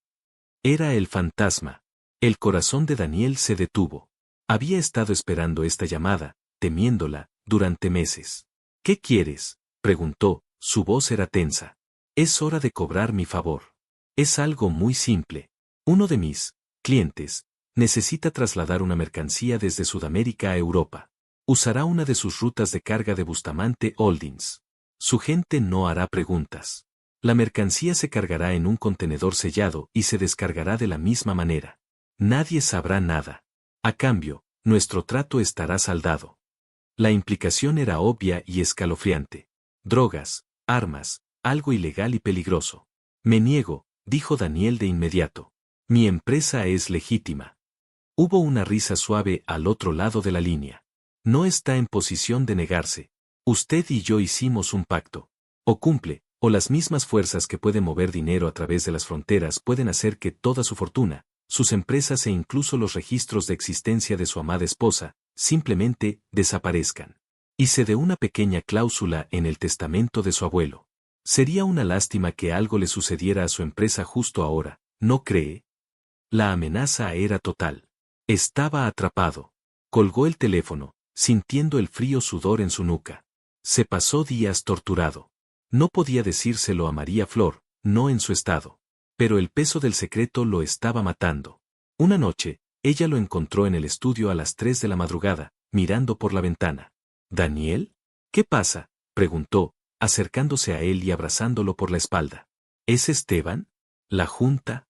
Era el fantasma. El corazón de Daniel se detuvo. Había estado esperando esta llamada, temiéndola, durante meses. ¿Qué quieres?, preguntó, su voz era tensa. Es hora de cobrar mi favor. Es algo muy simple. Uno de mis clientes necesita trasladar una mercancía desde Sudamérica a Europa. Usará una de sus rutas de carga de Bustamante Holdings. Su gente no hará preguntas. La mercancía se cargará en un contenedor sellado y se descargará de la misma manera. Nadie sabrá nada. A cambio, nuestro trato estará saldado. La implicación era obvia y escalofriante. Drogas, armas, algo ilegal y peligroso. Me niego, dijo Daniel de inmediato. Mi empresa es legítima. Hubo una risa suave al otro lado de la línea. No está en posición de negarse. Usted y yo hicimos un pacto. O cumple, o las mismas fuerzas que pueden mover dinero a través de las fronteras pueden hacer que toda su fortuna, sus empresas e incluso los registros de existencia de su amada esposa, simplemente desaparezcan. Hice de una pequeña cláusula en el testamento de su abuelo. Sería una lástima que algo le sucediera a su empresa justo ahora, ¿no cree? La amenaza era total. Estaba atrapado. Colgó el teléfono, sintiendo el frío sudor en su nuca. Se pasó días torturado. No podía decírselo a María Flor, no en su estado. Pero el peso del secreto lo estaba matando. Una noche, ella lo encontró en el estudio a las 3 de la madrugada, mirando por la ventana. ¿Daniel? ¿Qué pasa?, preguntó, acercándose a él y abrazándolo por la espalda. ¿Es Esteban? ¿La junta?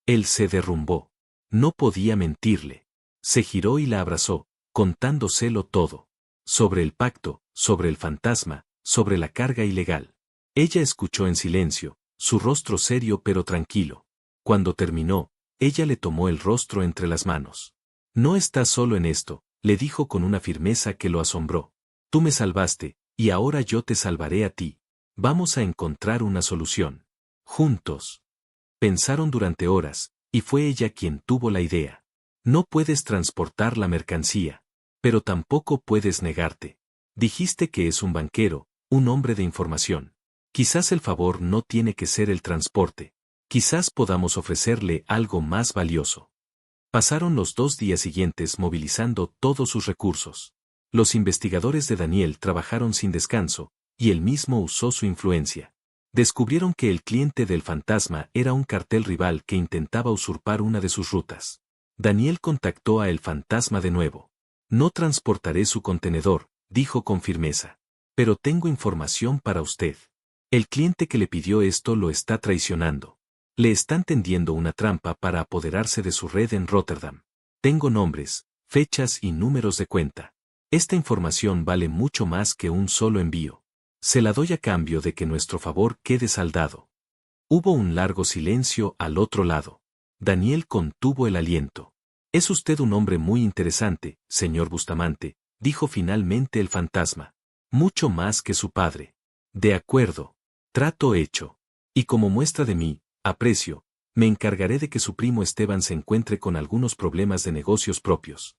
Él se derrumbó. No podía mentirle. Se giró y la abrazó, contándoselo todo. Sobre el pacto, sobre el fantasma, sobre la carga ilegal. Ella escuchó en silencio, su rostro serio pero tranquilo. Cuando terminó, ella le tomó el rostro entre las manos. No estás solo en esto, le dijo con una firmeza que lo asombró. Tú me salvaste, y ahora yo te salvaré a ti. Vamos a encontrar una solución. Juntos. Pensaron durante horas, y fue ella quien tuvo la idea. No puedes transportar la mercancía, pero tampoco puedes negarte. Dijiste que es un banquero, un hombre de información. Quizás el favor no tiene que ser el transporte. Quizás podamos ofrecerle algo más valioso. Pasaron los 2 días siguientes movilizando todos sus recursos. Los investigadores de Daniel trabajaron sin descanso, y él mismo usó su influencia. Descubrieron que el cliente del fantasma era un cartel rival que intentaba usurpar una de sus rutas. Daniel contactó a el fantasma de nuevo. No transportaré su contenedor, dijo con firmeza. Pero tengo información para usted. El cliente que le pidió esto lo está traicionando. Le están tendiendo una trampa para apoderarse de su red en Rotterdam. Tengo nombres, fechas y números de cuenta. Esta información vale mucho más que un solo envío. Se la doy a cambio de que nuestro favor quede saldado. Hubo un largo silencio al otro lado. Daniel contuvo el aliento. Es usted un hombre muy interesante, señor Bustamante, dijo finalmente el fantasma. Mucho más que su padre. De acuerdo. Trato hecho. Y como muestra de mi aprecio, me encargaré de que su primo Esteban se encuentre con algunos problemas de negocios propios.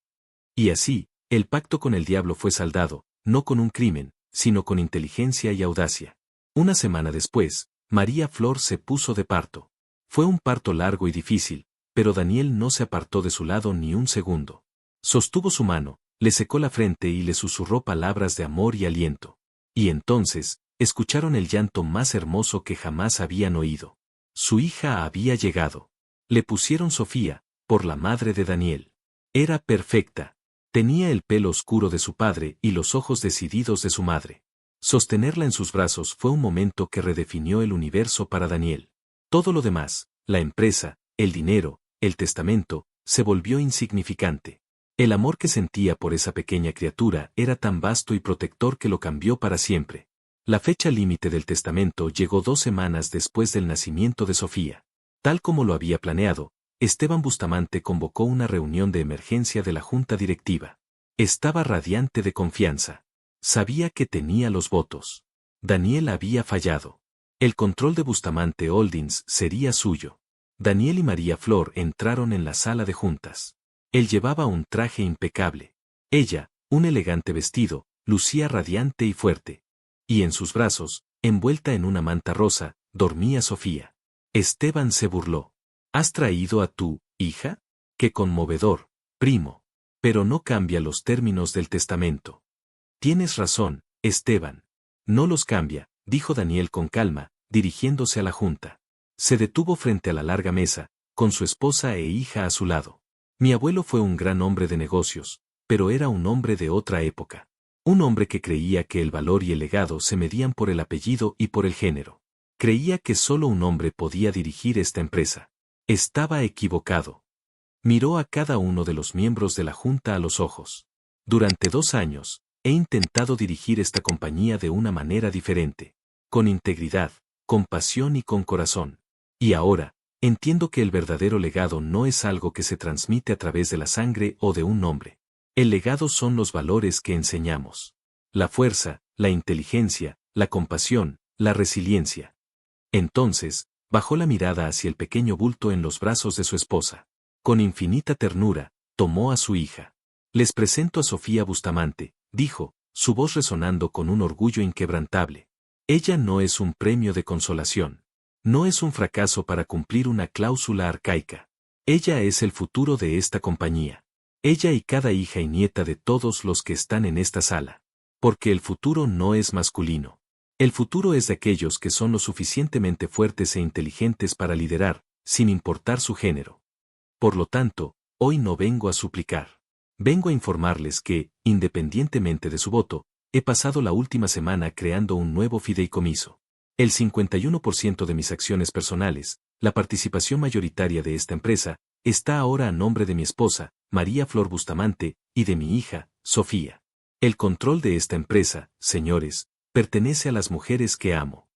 Y así, el pacto con el diablo fue saldado, no con un crimen, sino con inteligencia y audacia. Una semana después, María Flor se puso de parto. Fue un parto largo y difícil, pero Daniel no se apartó de su lado ni un segundo. Sostuvo su mano, le secó la frente y le susurró palabras de amor y aliento. Y entonces, escucharon el llanto más hermoso que jamás habían oído. Su hija había llegado. Le pusieron Sofía, por la madre de Daniel. Era perfecta. Tenía el pelo oscuro de su padre y los ojos decididos de su madre. Sostenerla en sus brazos fue un momento que redefinió el universo para Daniel. Todo lo demás, la empresa, el dinero, el testamento, se volvió insignificante. El amor que sentía por esa pequeña criatura era tan vasto y protector que lo cambió para siempre. La fecha límite del testamento llegó 2 semanas después del nacimiento de Sofía. Tal como lo había planeado, Esteban Bustamante convocó una reunión de emergencia de la junta directiva. Estaba radiante de confianza. Sabía que tenía los votos. Daniel había fallado. El control de Bustamante Holdings sería suyo. Daniel y María Flor entraron en la sala de juntas. Él llevaba un traje impecable. Ella, un elegante vestido, lucía radiante y fuerte. Y en sus brazos, envuelta en una manta rosa, dormía Sofía. Esteban se burló. ¿Has traído a tu hija? ¡Qué conmovedor, primo! Pero no cambia los términos del testamento. Tienes razón, Esteban. No los cambia, dijo Daniel con calma, dirigiéndose a la junta. Se detuvo frente a la larga mesa, con su esposa e hija a su lado. Mi abuelo fue un gran hombre de negocios, pero era un hombre de otra época. Un hombre que creía que el valor y el legado se medían por el apellido y por el género. Creía que solo un hombre podía dirigir esta empresa. Estaba equivocado. Miró a cada uno de los miembros de la junta a los ojos. Durante 2 años, he intentado dirigir esta compañía de una manera diferente. Con integridad, con pasión y con corazón. Y ahora, entiendo que el verdadero legado no es algo que se transmite a través de la sangre o de un nombre. El legado son los valores que enseñamos. La fuerza, la inteligencia, la compasión, la resiliencia. Entonces, bajó la mirada hacia el pequeño bulto en los brazos de su esposa. Con infinita ternura, tomó a su hija. Les presento a Sofía Bustamante, dijo, su voz resonando con un orgullo inquebrantable. Ella no es un premio de consolación. No es un fracaso para cumplir una cláusula arcaica. Ella es el futuro de esta compañía. Ella y cada hija y nieta de todos los que están en esta sala. Porque el futuro no es masculino. El futuro es de aquellos que son lo suficientemente fuertes e inteligentes para liderar, sin importar su género. Por lo tanto, hoy no vengo a suplicar. Vengo a informarles que, independientemente de su voto, he pasado la última semana creando un nuevo fideicomiso. El 51% de mis acciones personales, la participación mayoritaria de esta empresa, está ahora a nombre de mi esposa, María Flor Bustamante, y de mi hija, Sofía. El control de esta empresa, señores, pertenece a las mujeres que amo.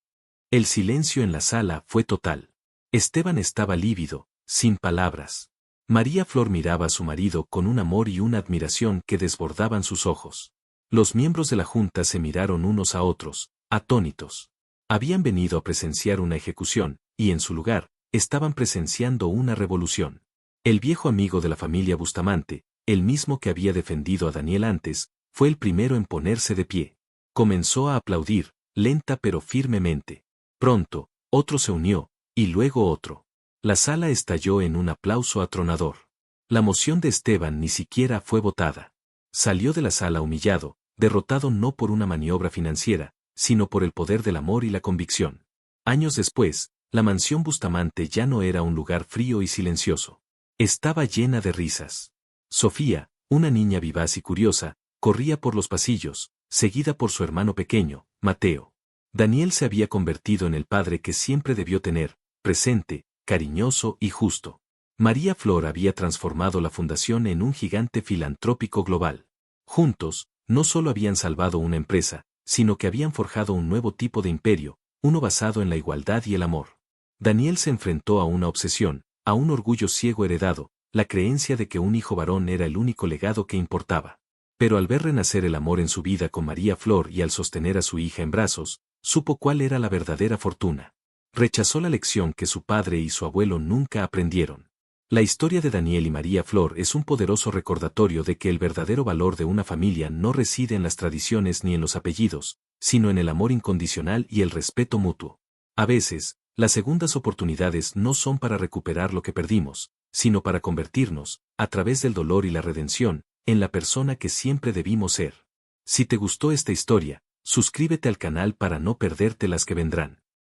El silencio en la sala fue total. Esteban estaba lívido, sin palabras. María Flor miraba a su marido con un amor y una admiración que desbordaban sus ojos. Los miembros de la junta se miraron unos a otros, atónitos. Habían venido a presenciar una ejecución, y en su lugar, estaban presenciando una revolución. El viejo amigo de la familia Bustamante, el mismo que había defendido a Daniel antes, fue el primero en ponerse de pie. Comenzó a aplaudir, lenta pero firmemente. Pronto, otro se unió, y luego otro. La sala estalló en un aplauso atronador. La moción de Esteban ni siquiera fue votada. Salió de la sala humillado, derrotado no por una maniobra financiera, sino por el poder del amor y la convicción. Años después, la mansión Bustamante ya no era un lugar frío y silencioso. Estaba llena de risas. Sofía, una niña vivaz y curiosa, corría por los pasillos, seguida por su hermano pequeño, Mateo. Daniel se había convertido en el padre que siempre debió tener, presente, cariñoso y justo. María Flor había transformado la fundación en un gigante filantrópico global. Juntos, no solo habían salvado una empresa, sino que habían forjado un nuevo tipo de imperio, uno basado en la igualdad y el amor. Daniel se enfrentó a una obsesión, a un orgullo ciego heredado, la creencia de que un hijo varón era el único legado que importaba. Pero al ver renacer el amor en su vida con María Flor y al sostener a su hija en brazos, supo cuál era la verdadera fortuna. Rechazó la lección que su padre y su abuelo nunca aprendieron. La historia de Daniel y María Flor es un poderoso recordatorio de que el verdadero valor de una familia no reside en las tradiciones ni en los apellidos, sino en el amor incondicional y el respeto mutuo. A veces, las segundas oportunidades no son para recuperar lo que perdimos, sino para convertirnos, a través del dolor y la redención, en la persona que siempre debimos ser. Si te gustó esta historia, suscríbete al canal para no perderte las que vendrán.